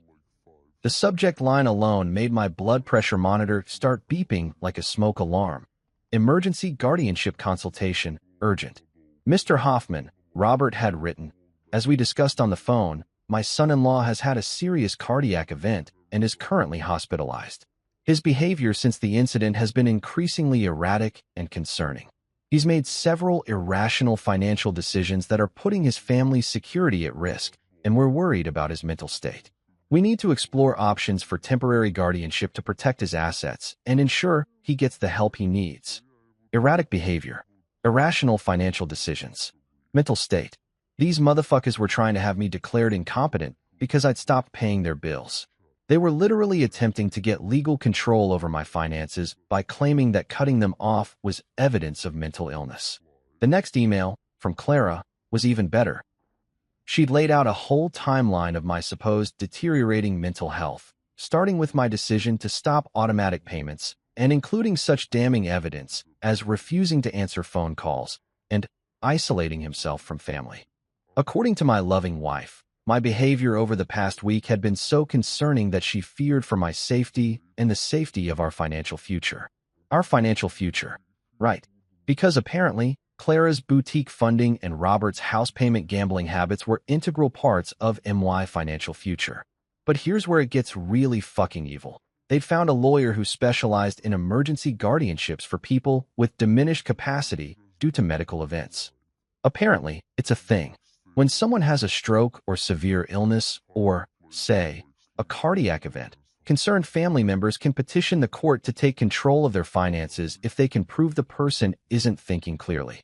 The subject line alone made my blood pressure monitor start beeping like a smoke alarm. "Emergency guardianship consultation, urgent." "Mr. Hoffman," Robert had written, "as we discussed on the phone, my son-in-law has had a serious cardiac event and is currently hospitalized. His behavior since the incident has been increasingly erratic and concerning. He's made several irrational financial decisions that are putting his family's security at risk, and we're worried about his mental state. We need to explore options for temporary guardianship to protect his assets and ensure he gets the help he needs. Erratic behavior, irrational financial decisions, mental state. These motherfuckers were trying to have me declared incompetent because I'd stopped paying their bills. They were literally attempting to get legal control over my finances by claiming that cutting them off was evidence of mental illness. The next email, from Clara, was even better. She'd laid out a whole timeline of my supposed deteriorating mental health, starting with my decision to stop automatic payments and including such damning evidence as refusing to answer phone calls and isolating himself from family. According to my loving wife, my behavior over the past week had been so concerning that she feared for my safety and the safety of our financial future. Our financial future. Right. Because apparently, Clara's boutique funding and Robert's house payment gambling habits were integral parts of my financial future. But here's where it gets really fucking evil. They'd found a lawyer who specialized in emergency guardianships for people with diminished capacity due to medical events. Apparently, it's a thing. When someone has a stroke or severe illness or, say, a cardiac event, concerned family members can petition the court to take control of their finances if they can prove the person isn't thinking clearly.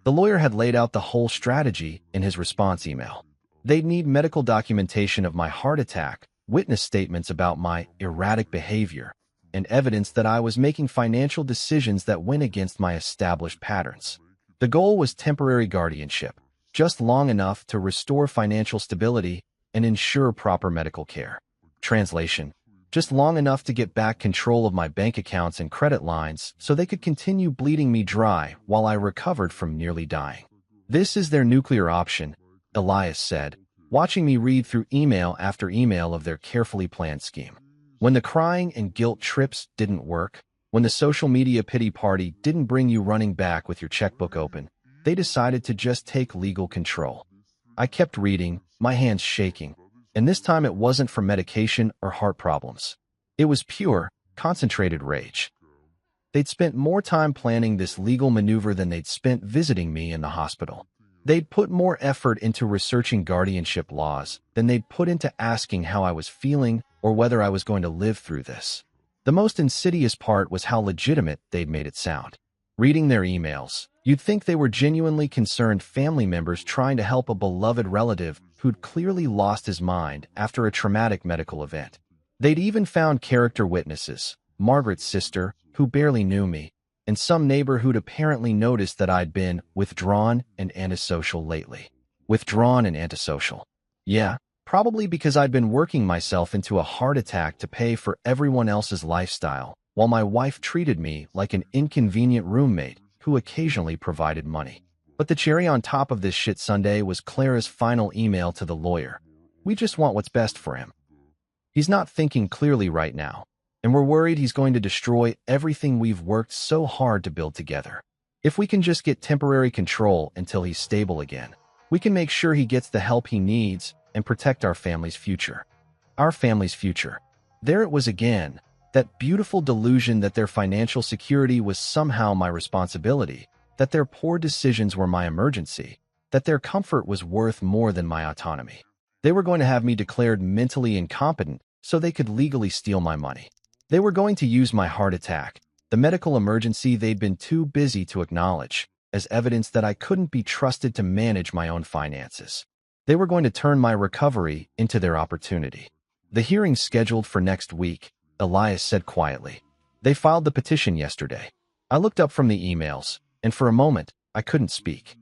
The lawyer had laid out the whole strategy in his response email. They'd need medical documentation of my heart attack, witness statements about my erratic behavior, and evidence that I was making financial decisions that went against my established patterns. The goal was temporary guardianship, just long enough to restore financial stability and ensure proper medical care. Translation: just long enough to get back control of my bank accounts and credit lines so they could continue bleeding me dry while I recovered from nearly dying. This is their nuclear option, Elias said, watching me read through email after email of their carefully planned scheme. When the crying and guilt trips didn't work, when the social media pity party didn't bring you running back with your checkbook open, they decided to just take legal control. I kept reading, my hands shaking, and this time it wasn't from medication or heart problems. It was pure, concentrated rage. They'd spent more time planning this legal maneuver than they'd spent visiting me in the hospital. They'd put more effort into researching guardianship laws than they'd put into asking how I was feeling or whether I was going to live through this. The most insidious part was how legitimate they'd made it sound. Reading their emails, you'd think they were genuinely concerned family members trying to help a beloved relative who'd clearly lost his mind after a traumatic medical event. They'd even found character witnesses, Margaret's sister, who barely knew me, and some neighbor who'd apparently noticed that I'd been withdrawn and antisocial lately. Withdrawn and antisocial. Yeah, probably because I'd been working myself into a heart attack to pay for everyone else's lifestyle, while my wife treated me like an inconvenient roommate who occasionally provided money. But the cherry on top of this shit sundae was Clara's final email to the lawyer. We just want what's best for him. He's not thinking clearly right now, and we're worried he's going to destroy everything we've worked so hard to build together. If we can just get temporary control until he's stable again, we can make sure he gets the help he needs and protect our family's future. Our family's future. There it was again, that beautiful delusion that their financial security was somehow my responsibility, that their poor decisions were my emergency, that their comfort was worth more than my autonomy. They were going to have me declared mentally incompetent so they could legally steal my money. They were going to use my heart attack, the medical emergency they'd been too busy to acknowledge, as evidence that I couldn't be trusted to manage my own finances. They were going to turn my recovery into their opportunity. The hearing's scheduled for next week, Elias said quietly. They filed the petition yesterday. I looked up from the emails, and for a moment, I couldn't speak.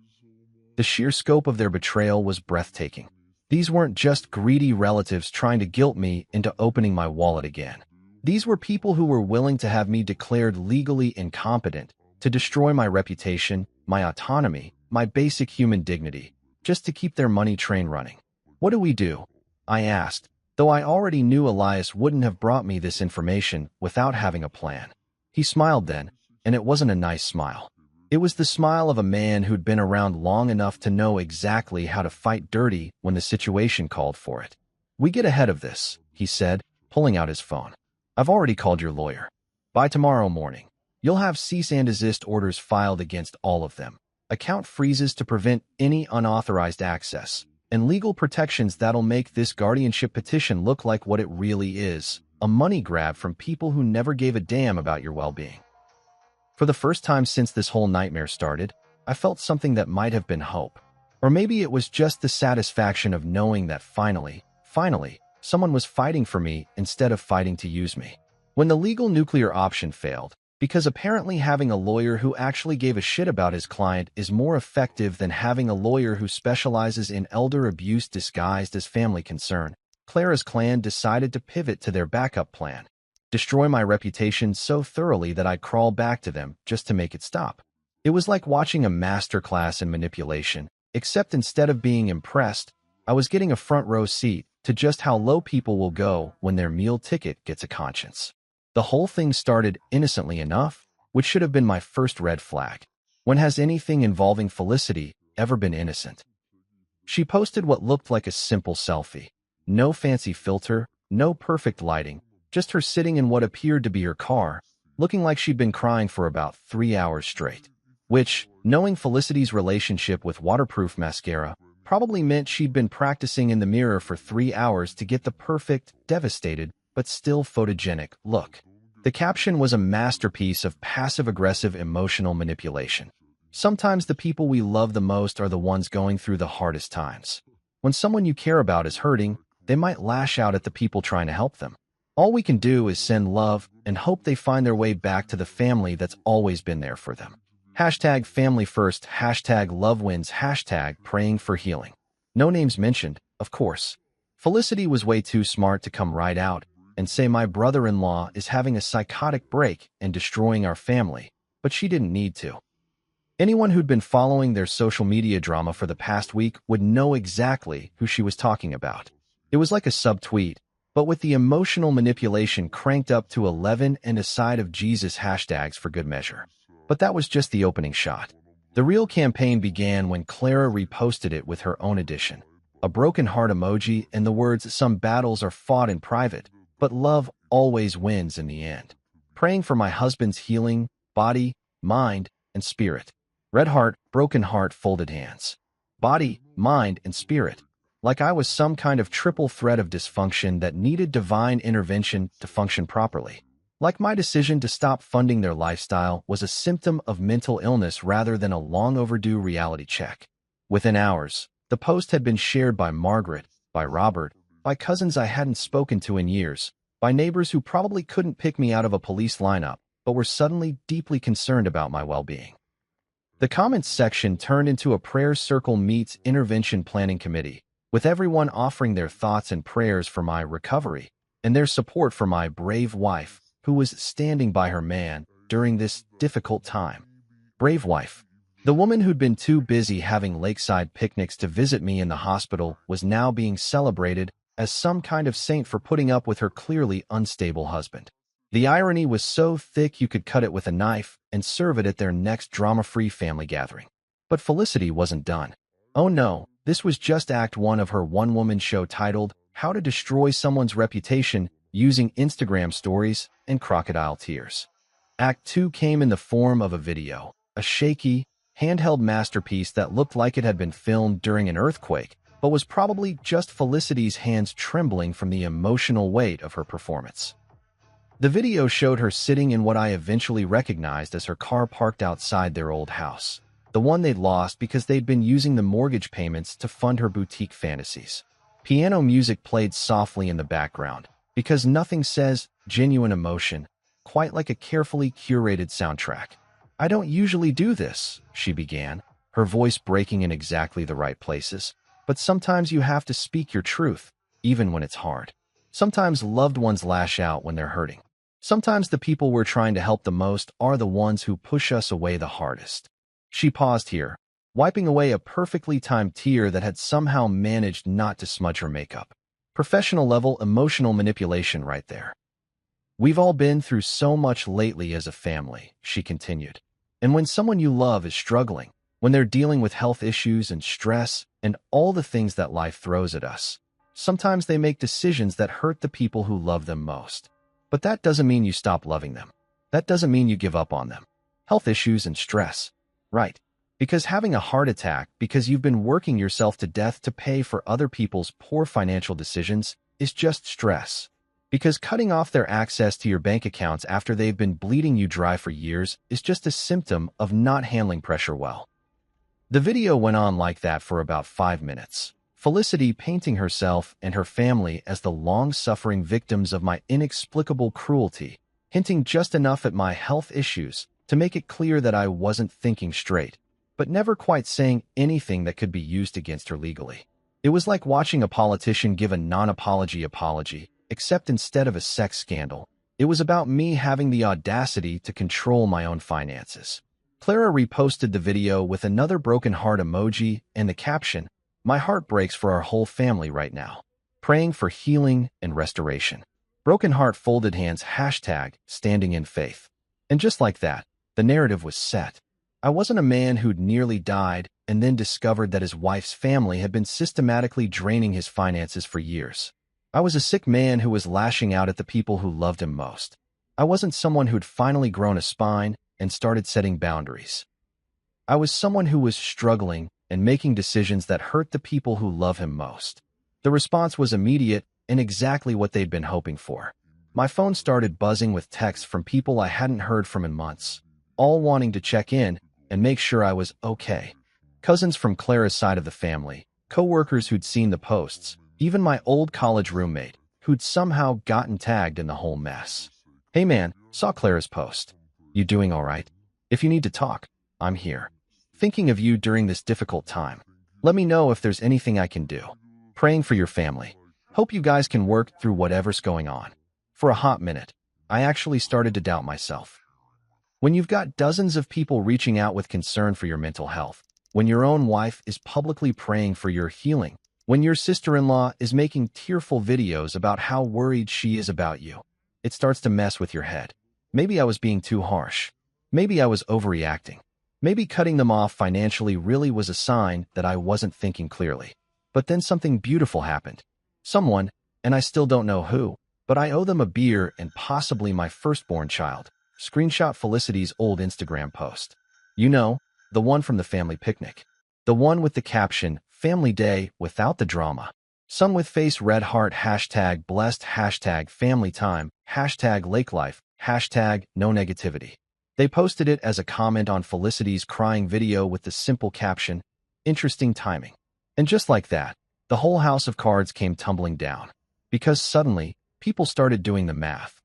The sheer scope of their betrayal was breathtaking. These weren't just greedy relatives trying to guilt me into opening my wallet again. These were people who were willing to have me declared legally incompetent, to destroy my reputation, my autonomy, my basic human dignity, just to keep their money train running. What do we do? I asked, though I already knew Elias wouldn't have brought me this information without having a plan. He smiled then, and it wasn't a nice smile. It was the smile of a man who'd been around long enough to know exactly how to fight dirty when the situation called for it. We get ahead of this, he said, pulling out his phone. I've already called your lawyer. By tomorrow morning, you'll have cease and desist orders filed against all of them, account freezes to prevent any unauthorized access, and legal protections that'll make this guardianship petition look like what it really is, a money grab from people who never gave a damn about your well-being. For the first time since this whole nightmare started, I felt something that might have been hope. Or maybe it was just the satisfaction of knowing that finally, Someone was fighting for me instead of fighting to use me. When the legal nuclear option failed, because apparently having a lawyer who actually gave a shit about his client is more effective than having a lawyer who specializes in elder abuse disguised as family concern, Clara's clan decided to pivot to their backup plan. Destroy my reputation so thoroughly that I'd crawl back to them just to make it stop. It was like watching a masterclass in manipulation, except instead of being impressed, I was getting a front row seat to just how low people will go when their meal ticket gets a conscience. The whole thing started innocently enough, which should have been my first red flag. When has anything involving Felicity ever been innocent? She posted what looked like a simple selfie. No fancy filter, no perfect lighting, just her sitting in what appeared to be her car, looking like she'd been crying for about 3 hours straight. Which, knowing Felicity's relationship with waterproof mascara, probably meant she'd been practicing in the mirror for 3 hours to get the perfect, devastated, but still photogenic look. The caption was a masterpiece of passive-aggressive emotional manipulation. Sometimes the people we love the most are the ones going through the hardest times. When someone you care about is hurting, they might lash out at the people trying to help them. All we can do is send love and hope they find their way back to the family that's always been there for them. Hashtag family first, hashtag love wins, hashtag praying for healing. No names mentioned, of course. Felicity was way too smart to come right out and say my brother-in-law is having a psychotic break and destroying our family, but she didn't need to. Anyone who'd been following their social media drama for the past week would know exactly who she was talking about. It was like a subtweet, but with the emotional manipulation cranked up to 11 and a side of Jesus hashtags for good measure. But that was just the opening shot. The real campaign began when Clara reposted it with her own edition. A broken heart emoji and the words, "Some battles are fought in private, but love always wins in the end. Praying for my husband's healing, body, mind, and spirit." Red heart, broken heart, folded hands. Body, mind, and spirit. Like I was some kind of triple threat of dysfunction that needed divine intervention to function properly. Like my decision to stop funding their lifestyle was a symptom of mental illness rather than a long overdue reality check. Within hours, the post had been shared by Margaret, by Robert, by cousins I hadn't spoken to in years, by neighbors who probably couldn't pick me out of a police lineup, but were suddenly deeply concerned about my well-being. The comments section turned into a prayer circle meets intervention planning committee, with everyone offering their thoughts and prayers for my recovery and their support for my brave wife, who was standing by her man during this difficult time. Brave wife. The woman who'd been too busy having lakeside picnics to visit me in the hospital was now being celebrated as some kind of saint for putting up with her clearly unstable husband. The irony was so thick you could cut it with a knife and serve it at their next drama-free family gathering. But Felicity wasn't done. Oh no, this was just Act 1 of her one-woman show titled How to Destroy Someone's Reputation Using Instagram Stories and Crocodile Tears. Act 2 came in the form of a video, a shaky, handheld masterpiece that looked like it had been filmed during an earthquake, but was probably just Felicity's hands trembling from the emotional weight of her performance. The video showed her sitting in what I eventually recognized as her car parked outside their old house, the one they'd lost because they'd been using the mortgage payments to fund her boutique fantasies. Piano music played softly in the background, because nothing says genuine emotion quite like a carefully curated soundtrack. "I don't usually do this," she began, her voice breaking in exactly the right places. "But sometimes you have to speak your truth, even when it's hard. Sometimes loved ones lash out when they're hurting. Sometimes the people we're trying to help the most are the ones who push us away the hardest." She paused here, wiping away a perfectly timed tear that had somehow managed not to smudge her makeup. Professional-level emotional manipulation right there. "We've all been through so much lately as a family," she continued. "And when someone you love is struggling, when they're dealing with health issues and stress and all the things that life throws at us, sometimes they make decisions that hurt the people who love them most. But that doesn't mean you stop loving them. That doesn't mean you give up on them. Health issues and stress. Right. Because having a heart attack because you've been working yourself to death to pay for other people's poor financial decisions is just stress. Because cutting off their access to your bank accounts after they've been bleeding you dry for years is just a symptom of not handling pressure well." The video went on like that for about 5 minutes. Felicity painting herself and her family as the long-suffering victims of my inexplicable cruelty, hinting just enough at my health issues to make it clear that I wasn't thinking straight, but never quite saying anything that could be used against her legally. It was like watching a politician give a non-apology apology, except instead of a sex scandal, it was about me having the audacity to control my own finances. Clara reposted the video with another broken heart emoji and the caption, "My heart breaks for our whole family right now. Praying for healing and restoration." Broken heart folded hands hashtag standing in faith. And just like that, the narrative was set. I wasn't a man who'd nearly died and then discovered that his wife's family had been systematically draining his finances for years. I was a sick man who was lashing out at the people who loved him most. I wasn't someone who'd finally grown a spine and started setting boundaries. I was someone who was struggling and making decisions that hurt the people who love him most. The response was immediate and exactly what they'd been hoping for. My phone started buzzing with texts from people I hadn't heard from in months, all wanting to check in and make sure I was okay. Cousins from Clara's side of the family, co-workers who'd seen the posts, even my old college roommate, who'd somehow gotten tagged in the whole mess. "Hey man, saw Clara's post. You doing all right? If you need to talk, I'm here. Thinking of you during this difficult time. Let me know if there's anything I can do. Praying for your family. Hope you guys can work through whatever's going on." For a hot minute, I actually started to doubt myself. When you've got dozens of people reaching out with concern for your mental health, when your own wife is publicly praying for your healing, when your sister-in-law is making tearful videos about how worried she is about you, it starts to mess with your head. Maybe I was being too harsh. Maybe I was overreacting. Maybe cutting them off financially really was a sign that I wasn't thinking clearly. But then something beautiful happened. Someone, and I still don't know who, but I owe them a beer and possibly my firstborn child. Screenshot Felicity's old Instagram post. You know, the one from the family picnic. The one with the caption, "Family Day without the drama." Some with face red heart hashtag blessed hashtag family time hashtag lake life hashtag no negativity. They posted it as a comment on Felicity's crying video with the simple caption, "Interesting timing." And just like that, the whole house of cards came tumbling down. Because suddenly, people started doing the math.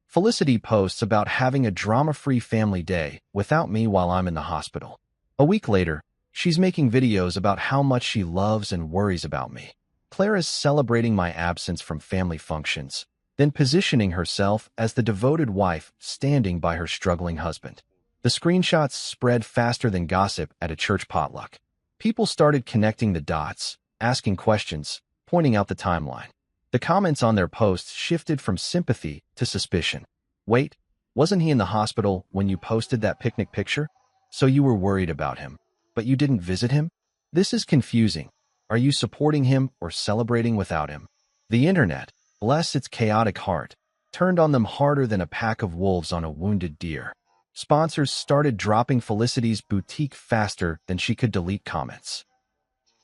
Felicity posts about having a drama-free family day without me while I'm in the hospital. A week later, she's making videos about how much she loves and worries about me. Clara's celebrating my absence from family functions, then positioning herself as the devoted wife standing by her struggling husband. The screenshots spread faster than gossip at a church potluck. People started connecting the dots, asking questions, pointing out the timeline. The comments on their posts shifted from sympathy to suspicion. "Wait, wasn't he in the hospital when you posted that picnic picture? So you were worried about him, but you didn't visit him? This is confusing. Are you supporting him or celebrating without him?" The internet, bless its chaotic heart, turned on them harder than a pack of wolves on a wounded deer. Sponsors started dropping Felicity's boutique faster than she could delete comments.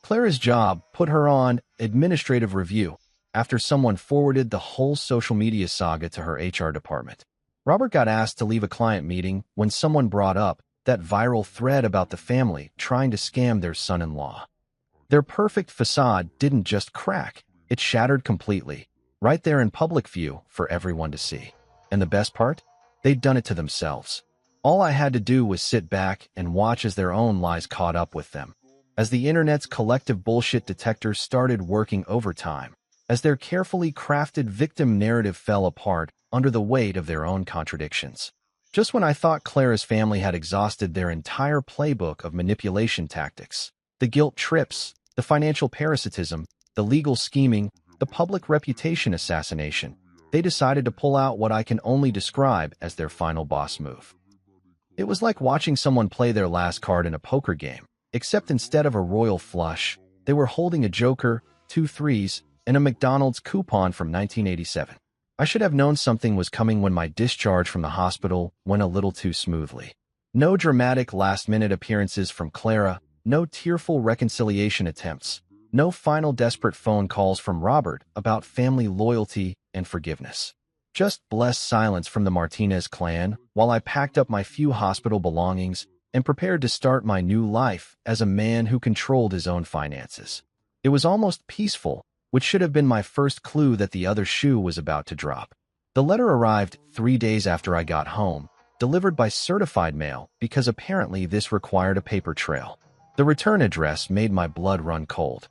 Clara's job put her on administrative review after someone forwarded the whole social media saga to her HR department. Robert got asked to leave a client meeting when someone brought up that viral thread about the family trying to scam their son-in-law. Their perfect facade didn't just crack, it shattered completely, right there in public view for everyone to see. And the best part? They'd done it to themselves. All I had to do was sit back and watch as their own lies caught up with them. As the internet's collective bullshit detector started working overtime, as their carefully crafted victim narrative fell apart under the weight of their own contradictions. Just when I thought Clara's family had exhausted their entire playbook of manipulation tactics, the guilt trips, the financial parasitism, the legal scheming, the public reputation assassination, they decided to pull out what I can only describe as their final boss move. It was like watching someone play their last card in a poker game, except instead of a royal flush, they were holding a joker, 2 threes, and a McDonald's coupon from 1987. I should have known something was coming when my discharge from the hospital went a little too smoothly. No dramatic last-minute appearances from Clara, no tearful reconciliation attempts, no final desperate phone calls from Robert about family loyalty and forgiveness. Just blessed silence from the Martinez clan while I packed up my few hospital belongings and prepared to start my new life as a man who controlled his own finances. It was almost peaceful, which should have been my first clue that the other shoe was about to drop. The letter arrived 3 days after I got home, delivered by certified mail because apparently this required a paper trail. The return address made my blood run cold.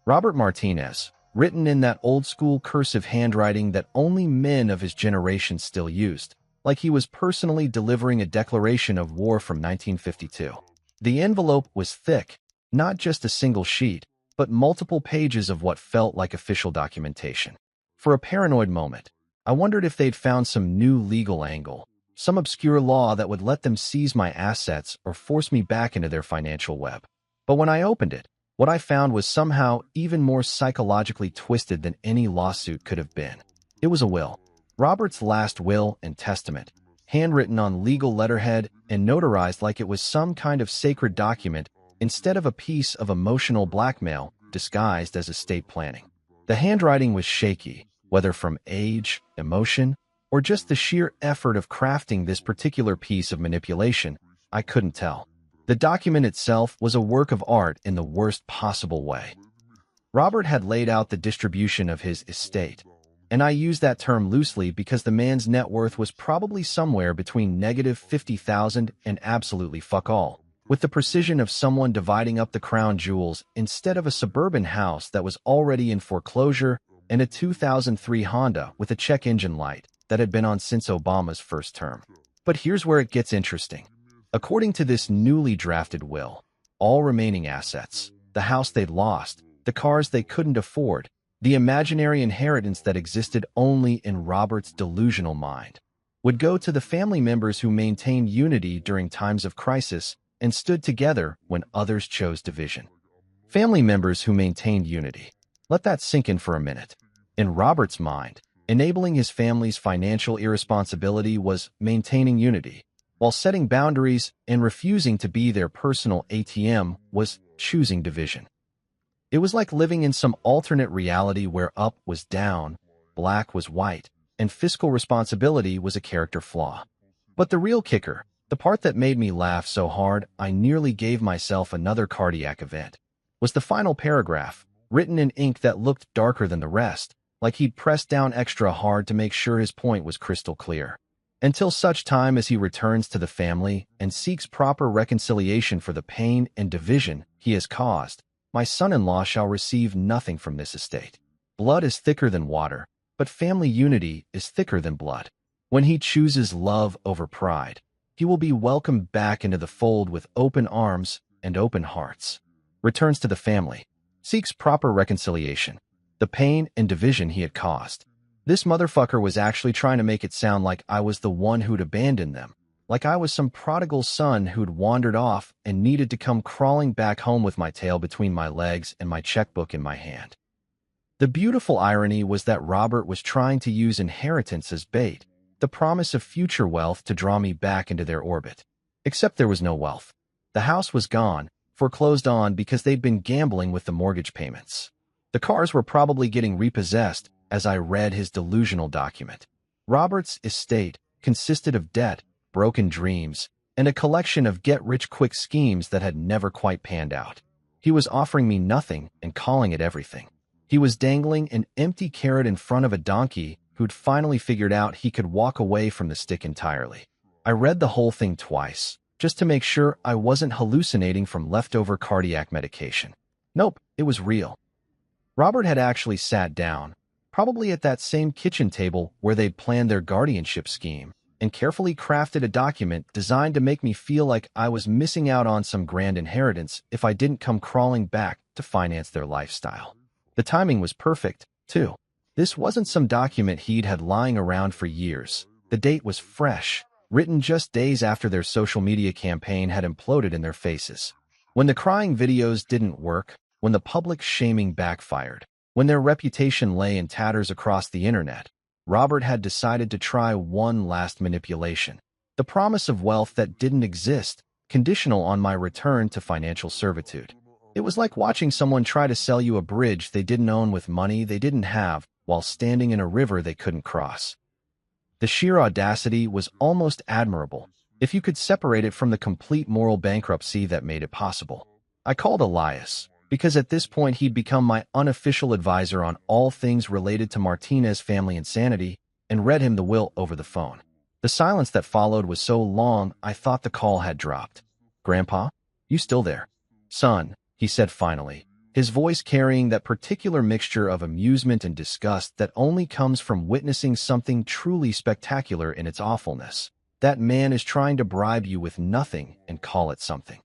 Robert Martinez, written in that old-school cursive handwriting that only men of his generation still used, like he was personally delivering a declaration of war from 1952. The envelope was thick, not just a single sheet, but multiple pages of what felt like official documentation. For a paranoid moment, I wondered if they'd found some new legal angle, some obscure law that would let them seize my assets or force me back into their financial web. But when I opened it, what I found was somehow even more psychologically twisted than any lawsuit could have been. It was a will. Robert's last will and testament, handwritten on legal letterhead and notarized like it was some kind of sacred document instead of a piece of emotional blackmail disguised as estate planning. The handwriting was shaky, whether from age, emotion, or just the sheer effort of crafting this particular piece of manipulation, I couldn't tell. The document itself was a work of art in the worst possible way. Robert had laid out the distribution of his estate, and I use that term loosely because the man's net worth was probably somewhere between negative 50,000 and absolutely fuck all, with the precision of someone dividing up the crown jewels instead of a suburban house that was already in foreclosure and a 2003 Honda with a check engine light that had been on since Obama's first term. But here's where it gets interesting. According to this newly drafted will, all remaining assets, the house they'd lost, the cars they couldn't afford, the imaginary inheritance that existed only in Robert's delusional mind, would go to the family members who maintained unity during times of crisis and stood together when others chose division. Family members who maintained unity. Let that sink in for a minute. In Robert's mind, enabling his family's financial irresponsibility was maintaining unity, while setting boundaries and refusing to be their personal ATM was choosing division. It was like living in some alternate reality where up was down, black was white, and fiscal responsibility was a character flaw. But the real kicker, the part that made me laugh so hard I nearly gave myself another cardiac event, was the final paragraph, written in ink that looked darker than the rest, like he'd pressed down extra hard to make sure his point was crystal clear. Until such time as he returns to the family and seeks proper reconciliation for the pain and division he has caused, my son-in-law shall receive nothing from this estate. Blood is thicker than water, but family unity is thicker than blood. When he chooses love over pride, he will be welcomed back into the fold with open arms and open hearts. Returns to the family, seeks proper reconciliation, the pain and division he had caused. This motherfucker was actually trying to make it sound like I was the one who'd abandoned them, like I was some prodigal son who'd wandered off and needed to come crawling back home with my tail between my legs and my checkbook in my hand. The beautiful irony was that Robert was trying to use inheritance as bait, the promise of future wealth to draw me back into their orbit. Except there was no wealth. The house was gone, foreclosed on because they'd been gambling with the mortgage payments. The cars were probably getting repossessed as I read his delusional document. Robert's estate consisted of debt, broken dreams, and a collection of get-rich-quick schemes that had never quite panned out. He was offering me nothing and calling it everything. He was dangling an empty carrot in front of a donkey who'd finally figured out he could walk away from the stick entirely. I read the whole thing twice, just to make sure I wasn't hallucinating from leftover cardiac medication. Nope, it was real. Robert had actually sat down, probably at that same kitchen table where they'd planned their guardianship scheme, and carefully crafted a document designed to make me feel like I was missing out on some grand inheritance if I didn't come crawling back to finance their lifestyle. The timing was perfect, too. This wasn't some document he'd had lying around for years. The date was fresh, written just days after their social media campaign had imploded in their faces. When the crying videos didn't work, when the public shaming backfired, when their reputation lay in tatters across the internet, Robert had decided to try one last manipulation. The promise of wealth that didn't exist, conditional on my return to financial servitude. It was like watching someone try to sell you a bridge they didn't own with money they didn't have while standing in a river they couldn't cross. The sheer audacity was almost admirable, if you could separate it from the complete moral bankruptcy that made it possible. I called Elias, because at this point he'd become my unofficial advisor on all things related to Martinez family insanity, and read him the will over the phone. The silence that followed was so long I thought the call had dropped. "Grandpa? You still there?" "Son," he said finally, his voice carrying that particular mixture of amusement and disgust that only comes from witnessing something truly spectacular in its awfulness. "That man is trying to bribe you with nothing and call it something.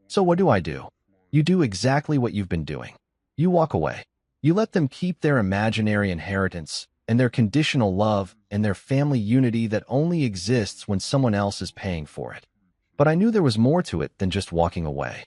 So what do? You do exactly what you've been doing. You walk away. You let them keep their imaginary inheritance and their conditional love and their family unity that only exists when someone else is paying for it." But I knew there was more to it than just walking away.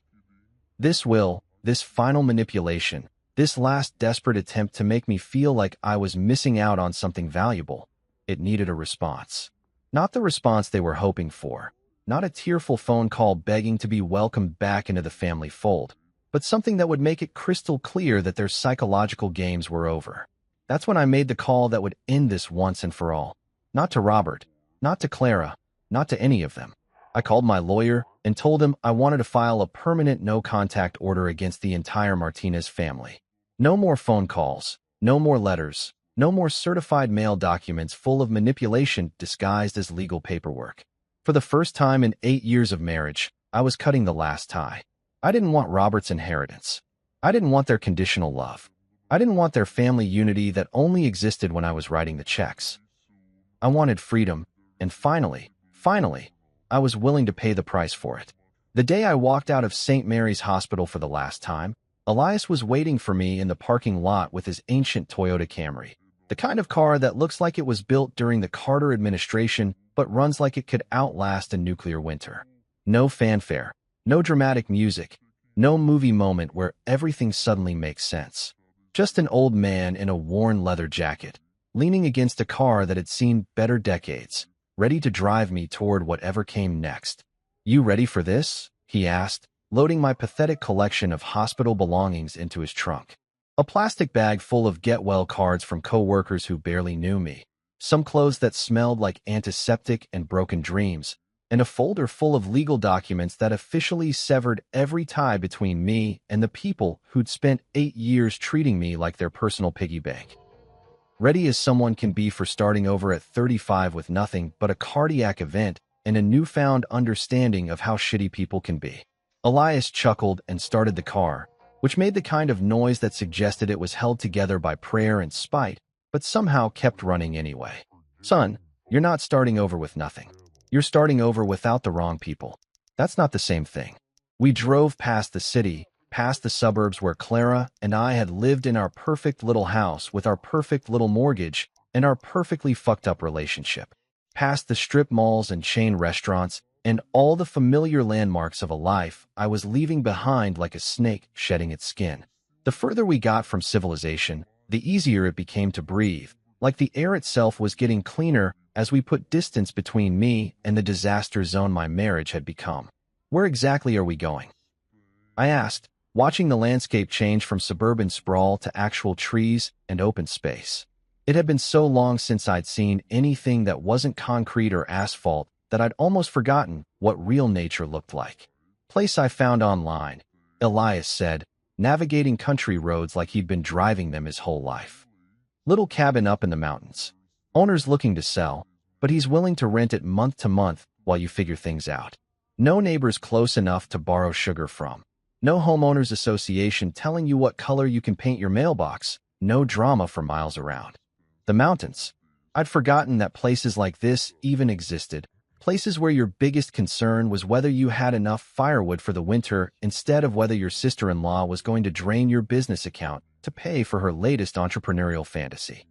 This will, this final manipulation, this last desperate attempt to make me feel like I was missing out on something valuable, it needed a response. Not the response they were hoping for, not a tearful phone call begging to be welcomed back into the family fold, but something that would make it crystal clear that their psychological games were over. That's when I made the call that would end this once and for all. Not to Robert, not to Clara, not to any of them. I called my lawyer and told him I wanted to file a permanent no-contact order against the entire Martinez family. No more phone calls, no more letters, no more certified mail documents full of manipulation disguised as legal paperwork. For the first time in 8 years of marriage, I was cutting the last tie. I didn't want Robert's inheritance. I didn't want their conditional love. I didn't want their family unity that only existed when I was writing the checks. I wanted freedom, and finally, I was willing to pay the price for it. The day I walked out of St. Mary's Hospital for the last time, Elias was waiting for me in the parking lot with his ancient Toyota Camry, the kind of car that looks like it was built during the Carter administration but runs like it could outlast a nuclear winter. No fanfare, no dramatic music, no movie moment where everything suddenly makes sense. Just an old man in a worn leather jacket, leaning against a car that had seen better decades, ready to drive me toward whatever came next. "You ready for this?" he asked, loading my pathetic collection of hospital belongings into his trunk. A plastic bag full of get-well cards from co-workers who barely knew me, some clothes that smelled like antiseptic and broken dreams, and a folder full of legal documents that officially severed every tie between me and the people who'd spent 8 years treating me like their personal piggy bank. Ready as someone can be for starting over at 35 with nothing but a cardiac event and a newfound understanding of how shitty people can be. Elias chuckled and started the car, which made the kind of noise that suggested it was held together by prayer and spite, but somehow kept running anyway. "Son, you're not starting over with nothing. You're starting over without the wrong people. That's not the same thing." We drove past the city, past the suburbs where Clara and I had lived in our perfect little house with our perfect little mortgage and our perfectly fucked up relationship, past the strip malls and chain restaurants and all the familiar landmarks of a life I was leaving behind like a snake shedding its skin. The further we got from civilization, the easier it became to breathe, like the air itself was getting cleaner as we put distance between me and the disaster zone my marriage had become. "Where exactly are we going?" I asked, watching the landscape change from suburban sprawl to actual trees and open space. It had been so long since I'd seen anything that wasn't concrete or asphalt that I'd almost forgotten what real nature looked like. "Place I found online," Elias said, navigating country roads like he'd been driving them his whole life. "Little cabin up in the mountains. Owner's looking to sell, but he's willing to rent it month to month while you figure things out. No neighbors close enough to borrow sugar from. No homeowners association telling you what color you can paint your mailbox. No drama for miles around. The mountains. I'd forgotten that places like this even existed. Places where your biggest concern was whether you had enough firewood for the winter instead of whether your sister-in-law was going to drain your business account to pay for her latest entrepreneurial fantasy.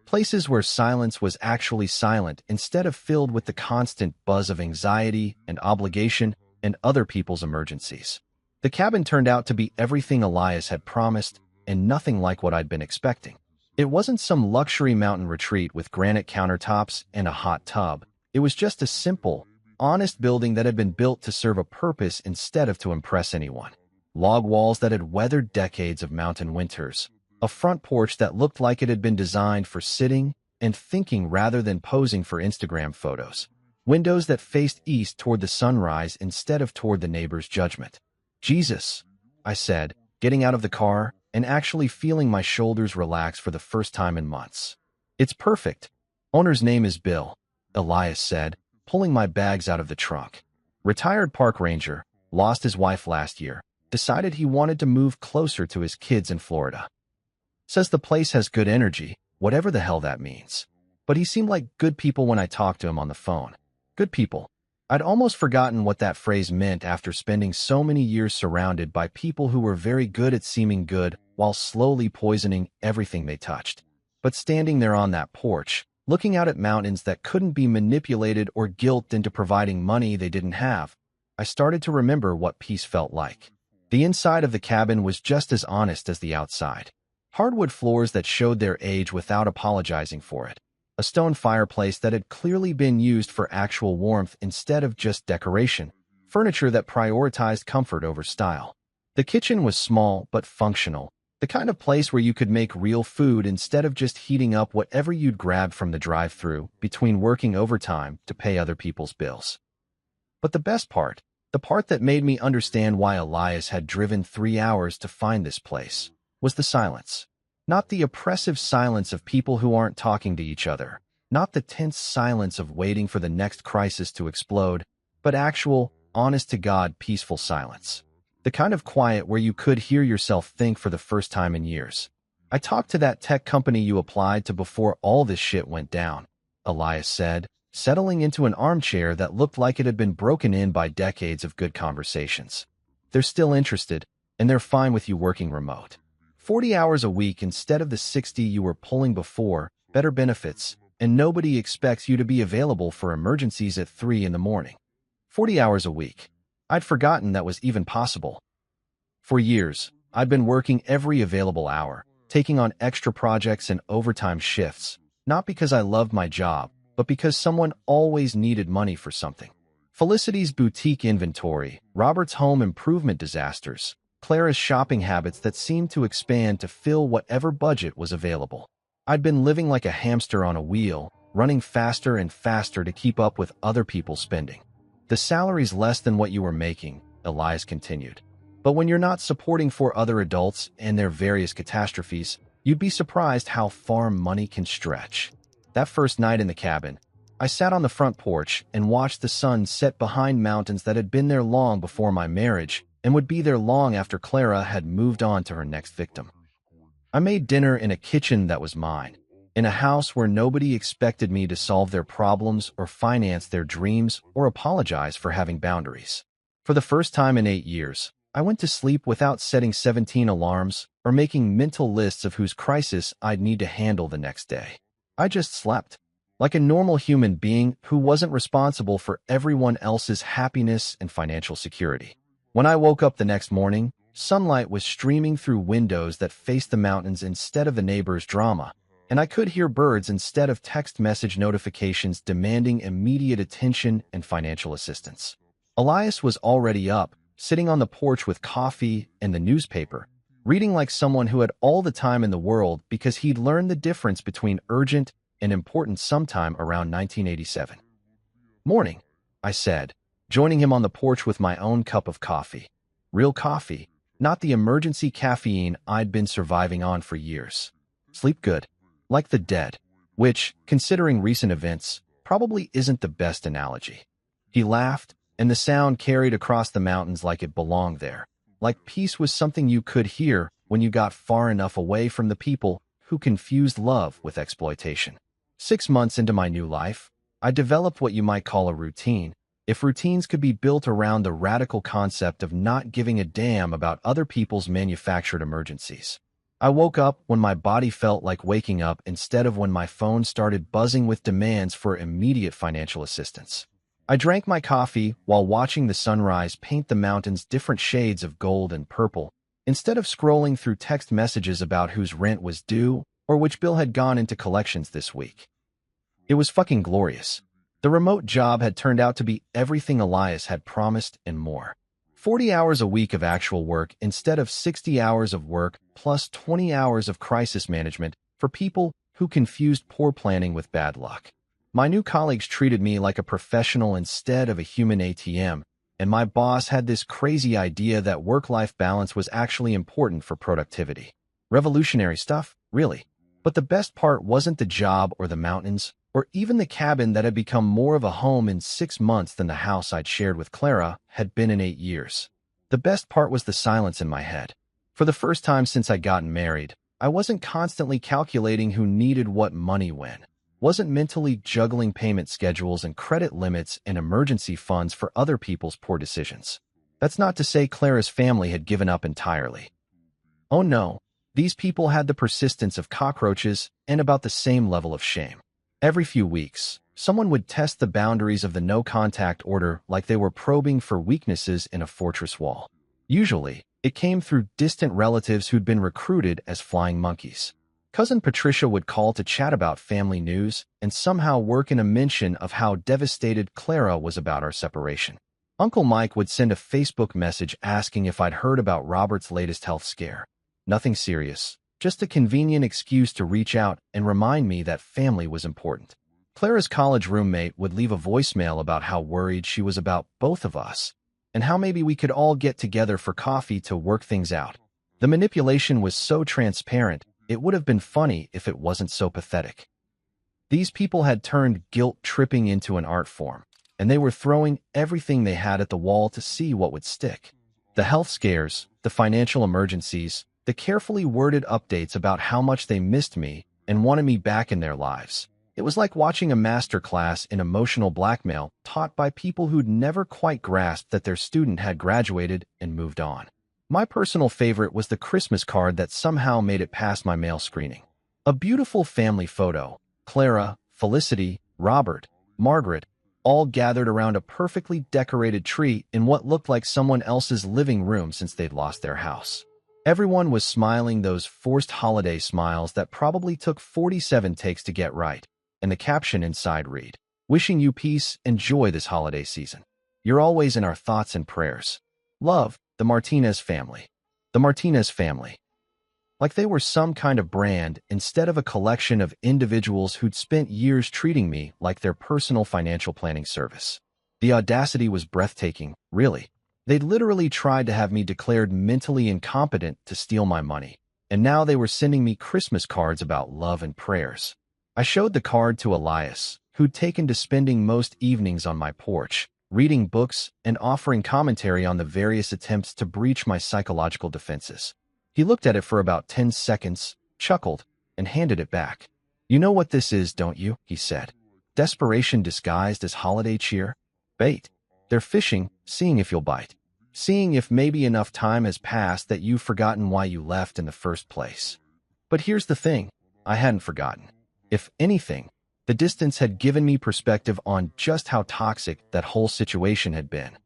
Places where silence was actually silent instead of filled with the constant buzz of anxiety and obligation and other people's emergencies. The cabin turned out to be everything Elias had promised and nothing like what I'd been expecting. It wasn't some luxury mountain retreat with granite countertops and a hot tub. It was just a simple, honest building that had been built to serve a purpose instead of to impress anyone. Log walls that had weathered decades of mountain winters. A front porch that looked like it had been designed for sitting and thinking rather than posing for Instagram photos. Windows that faced east toward the sunrise instead of toward the neighbor's judgment. "Jesus," I said, getting out of the car, and actually feeling my shoulders relax for the first time in months. It's perfect. Owner's name is Bill, Elias said, pulling my bags out of the trunk. Retired park ranger, lost his wife last year, decided he wanted to move closer to his kids in Florida. Says the place has good energy, whatever the hell that means. But he seemed like good people when I talked to him on the phone. Good people. I'd almost forgotten what that phrase meant after spending so many years surrounded by people who were very good at seeming good while slowly poisoning everything they touched. But standing there on that porch, looking out at mountains that couldn't be manipulated or guilted into providing money they didn't have, I started to remember what peace felt like. The inside of the cabin was just as honest as the outside. Hardwood floors that showed their age without apologizing for it. A stone fireplace that had clearly been used for actual warmth instead of just decoration. Furniture that prioritized comfort over style. The kitchen was small but functional. The kind of place where you could make real food instead of just heating up whatever you'd grabbed from the drive-thru between working overtime to pay other people's bills. But the best part, the part that made me understand why Elias had driven 3 hours to find this place, was the silence. Not the oppressive silence of people who aren't talking to each other, not the tense silence of waiting for the next crisis to explode, but actual, honest-to-God, peaceful silence. The kind of quiet where you could hear yourself think for the first time in years. I talked to that tech company you applied to before all this shit went down, Elias said, settling into an armchair that looked like it had been broken in by decades of good conversations. They're still interested, and they're fine with you working remote. 40 hours a week instead of the 60 you were pulling before, better benefits, and nobody expects you to be available for emergencies at 3 in the morning. 40 hours a week. I'd forgotten that was even possible. For years, I'd been working every available hour, taking on extra projects and overtime shifts, not because I loved my job, but because someone always needed money for something. Felicity's boutique inventory, Robert's home improvement disasters, Clara's shopping habits that seemed to expand to fill whatever budget was available. I'd been living like a hamster on a wheel, running faster and faster to keep up with other people's spending. The salary's less than what you were making, Elias continued. But when you're not supporting 4 other adults and their various catastrophes, you'd be surprised how far money can stretch. That first night in the cabin, I sat on the front porch and watched the sun set behind mountains that had been there long before my marriage and would be there long after Clara had moved on to her next victim. I made dinner in a kitchen that was mine, in a house where nobody expected me to solve their problems or finance their dreams or apologize for having boundaries. For the first time in 8 years, I went to sleep without setting 17 alarms or making mental lists of whose crisis I'd need to handle the next day. I just slept, like a normal human being who wasn't responsible for everyone else's happiness and financial security. When I woke up the next morning, sunlight was streaming through windows that faced the mountains instead of the neighbors' drama, and I could hear birds instead of text message notifications demanding immediate attention and financial assistance. Elias was already up, sitting on the porch with coffee and the newspaper, reading like someone who had all the time in the world because he'd learned the difference between urgent and important sometime around 1987. "Morning," I said, joining him on the porch with my own cup of coffee. Real coffee, not the emergency caffeine I'd been surviving on for years. "Sleep good. Like the dead," which, considering recent events, probably isn't the best analogy. He laughed, and the sound carried across the mountains like it belonged there, like peace was something you could hear when you got far enough away from the people who confused love with exploitation. 6 months into my new life, I developed what you might call a routine, if routines could be built around the radical concept of not giving a damn about other people's manufactured emergencies. I woke up when my body felt like waking up instead of when my phone started buzzing with demands for immediate financial assistance. I drank my coffee while watching the sunrise paint the mountains different shades of gold and purple, instead of scrolling through text messages about whose rent was due or which bill had gone into collections this week. It was fucking glorious. The remote job had turned out to be everything Elias had promised and more. 40 hours a week of actual work instead of 60 hours of work plus 20 hours of crisis management for people who confused poor planning with bad luck. My new colleagues treated me like a professional instead of a human ATM, and my boss had this crazy idea that work-life balance was actually important for productivity. Revolutionary stuff, really. But the best part wasn't the job or the mountains, or even the cabin that had become more of a home in 6 months than the house I'd shared with Clara had been in 8 years. The best part was the silence in my head. For the first time since I'd gotten married, I wasn't constantly calculating who needed what money when. Wasn't mentally juggling payment schedules and credit limits and emergency funds for other people's poor decisions. That's not to say Clara's family had given up entirely. Oh no, these people had the persistence of cockroaches and about the same level of shame. Every few weeks, someone would test the boundaries of the no-contact order like they were probing for weaknesses in a fortress wall. Usually, it came through distant relatives who'd been recruited as flying monkeys. Cousin Patricia would call to chat about family news and somehow work in a mention of how devastated Clara was about our separation. Uncle Mike would send a Facebook message asking if I'd heard about Robert's latest health scare. Nothing serious, just a convenient excuse to reach out and remind me that family was important. Clara's college roommate would leave a voicemail about how worried she was about both of us, and how maybe we could all get together for coffee to work things out. The manipulation was so transparent, it would have been funny if it wasn't so pathetic. These people had turned guilt-tripping into an art form, and they were throwing everything they had at the wall to see what would stick. The health scares, the financial emergencies, the carefully worded updates about how much they missed me and wanted me back in their lives. It was like watching a masterclass in emotional blackmail taught by people who'd never quite grasped that their student had graduated and moved on. My personal favorite was the Christmas card that somehow made it past my mail screening. A beautiful family photo. Clara, Felicity, Robert, Margaret, all gathered around a perfectly decorated tree in what looked like someone else's living room since they'd lost their house. Everyone was smiling those forced holiday smiles that probably took 47 takes to get right, and the caption inside read, "Wishing you peace and joy this holiday season. You're always in our thoughts and prayers. Love, the Martinez family." The Martinez family. Like they were some kind of brand instead of a collection of individuals who'd spent years treating me like their personal financial planning service. The audacity was breathtaking, really. They'd literally tried to have me declared mentally incompetent to steal my money, and now they were sending me Christmas cards about love and prayers. I showed the card to Elias, who'd taken to spending most evenings on my porch, reading books and offering commentary on the various attempts to breach my psychological defenses. He looked at it for about 10 seconds, chuckled, and handed it back. "You know what this is, don't you?" he said. "Desperation disguised as holiday cheer? Bait. They're fishing, seeing if you'll bite. Seeing if maybe enough time has passed that you've forgotten why you left in the first place." But here's the thing, I hadn't forgotten. If anything, the distance had given me perspective on just how toxic that whole situation had been.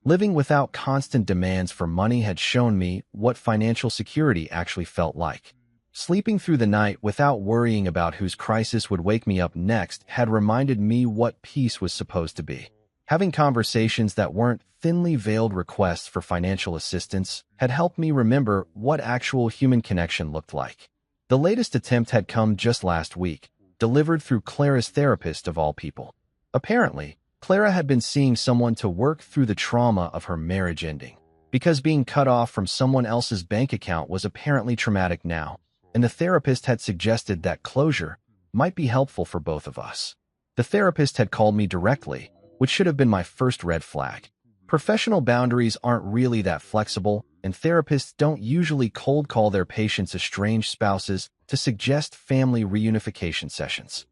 Living without constant demands for money had shown me what financial security actually felt like. Sleeping through the night without worrying about whose crisis would wake me up next had reminded me what peace was supposed to be. Having conversations that weren't thinly veiled requests for financial assistance had helped me remember what actual human connection looked like. The latest attempt had come just last week, delivered through Clara's therapist of all people. Apparently, Clara had been seeing someone to work through the trauma of her marriage ending, because being cut off from someone else's bank account was apparently traumatic now, and the therapist had suggested that closure might be helpful for both of us. The therapist had called me directly, which should have been my first red flag. Professional boundaries aren't really that flexible, and therapists don't usually cold call their patients' estranged spouses to suggest family reunification sessions.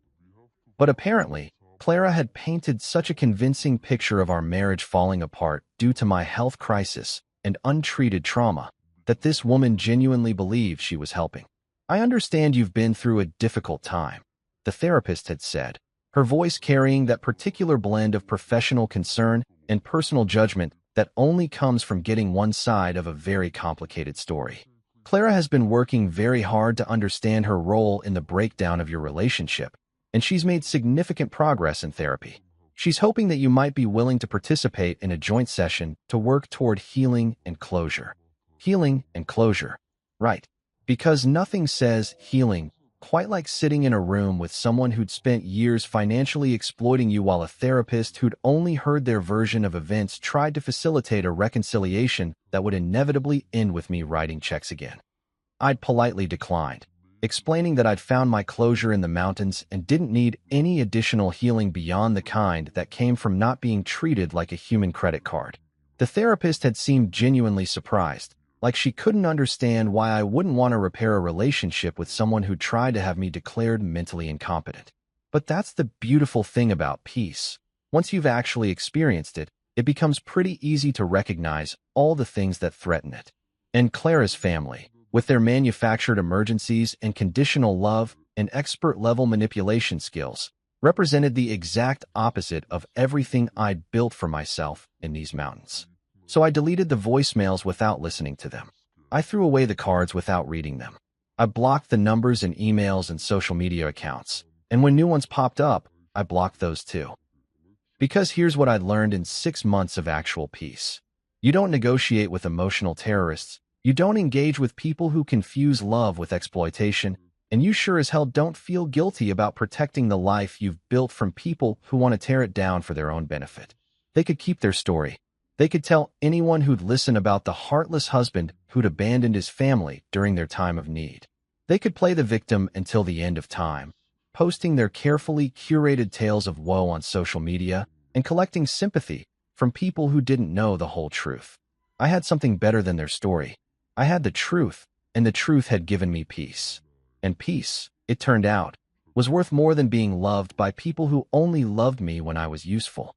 But apparently, Clara had painted such a convincing picture of our marriage falling apart due to my health crisis and untreated trauma that this woman genuinely believed she was helping. "I understand you've been through a difficult time," the therapist had said, her voice carrying that particular blend of professional concern and personal judgment that only comes from getting one side of a very complicated story. "Clara has been working very hard to understand her role in the breakdown of your relationship, and she's made significant progress in therapy. She's hoping that you might be willing to participate in a joint session to work toward healing and closure." Healing and closure. Right. Because nothing says healing quite like sitting in a room with someone who'd spent years financially exploiting you while a therapist who'd only heard their version of events tried to facilitate a reconciliation that would inevitably end with me writing checks again. I'd politely declined, explaining that I'd found my closure in the mountains and didn't need any additional healing beyond the kind that came from not being treated like a human credit card. The therapist had seemed genuinely surprised, like she couldn't understand why I wouldn't want to repair a relationship with someone who tried to have me declared mentally incompetent. But that's the beautiful thing about peace. Once you've actually experienced it, it becomes pretty easy to recognize all the things that threaten it. And Clara's family, with their manufactured emergencies and conditional love and expert-level manipulation skills, represented the exact opposite of everything I'd built for myself in these mountains. So I deleted the voicemails without listening to them. I threw away the cards without reading them. I blocked the numbers and emails and social media accounts, and when new ones popped up, I blocked those too. Because here's what I'd learned in 6 months of actual peace. You don't negotiate with emotional terrorists, you don't engage with people who confuse love with exploitation, and you sure as hell don't feel guilty about protecting the life you've built from people who want to tear it down for their own benefit. They could keep their story. They could tell anyone who'd listen about the heartless husband who'd abandoned his family during their time of need. They could play the victim until the end of time, posting their carefully curated tales of woe on social media and collecting sympathy from people who didn't know the whole truth. I had something better than their story. I had the truth, and the truth had given me peace. And peace, it turned out, was worth more than being loved by people who only loved me when I was useful.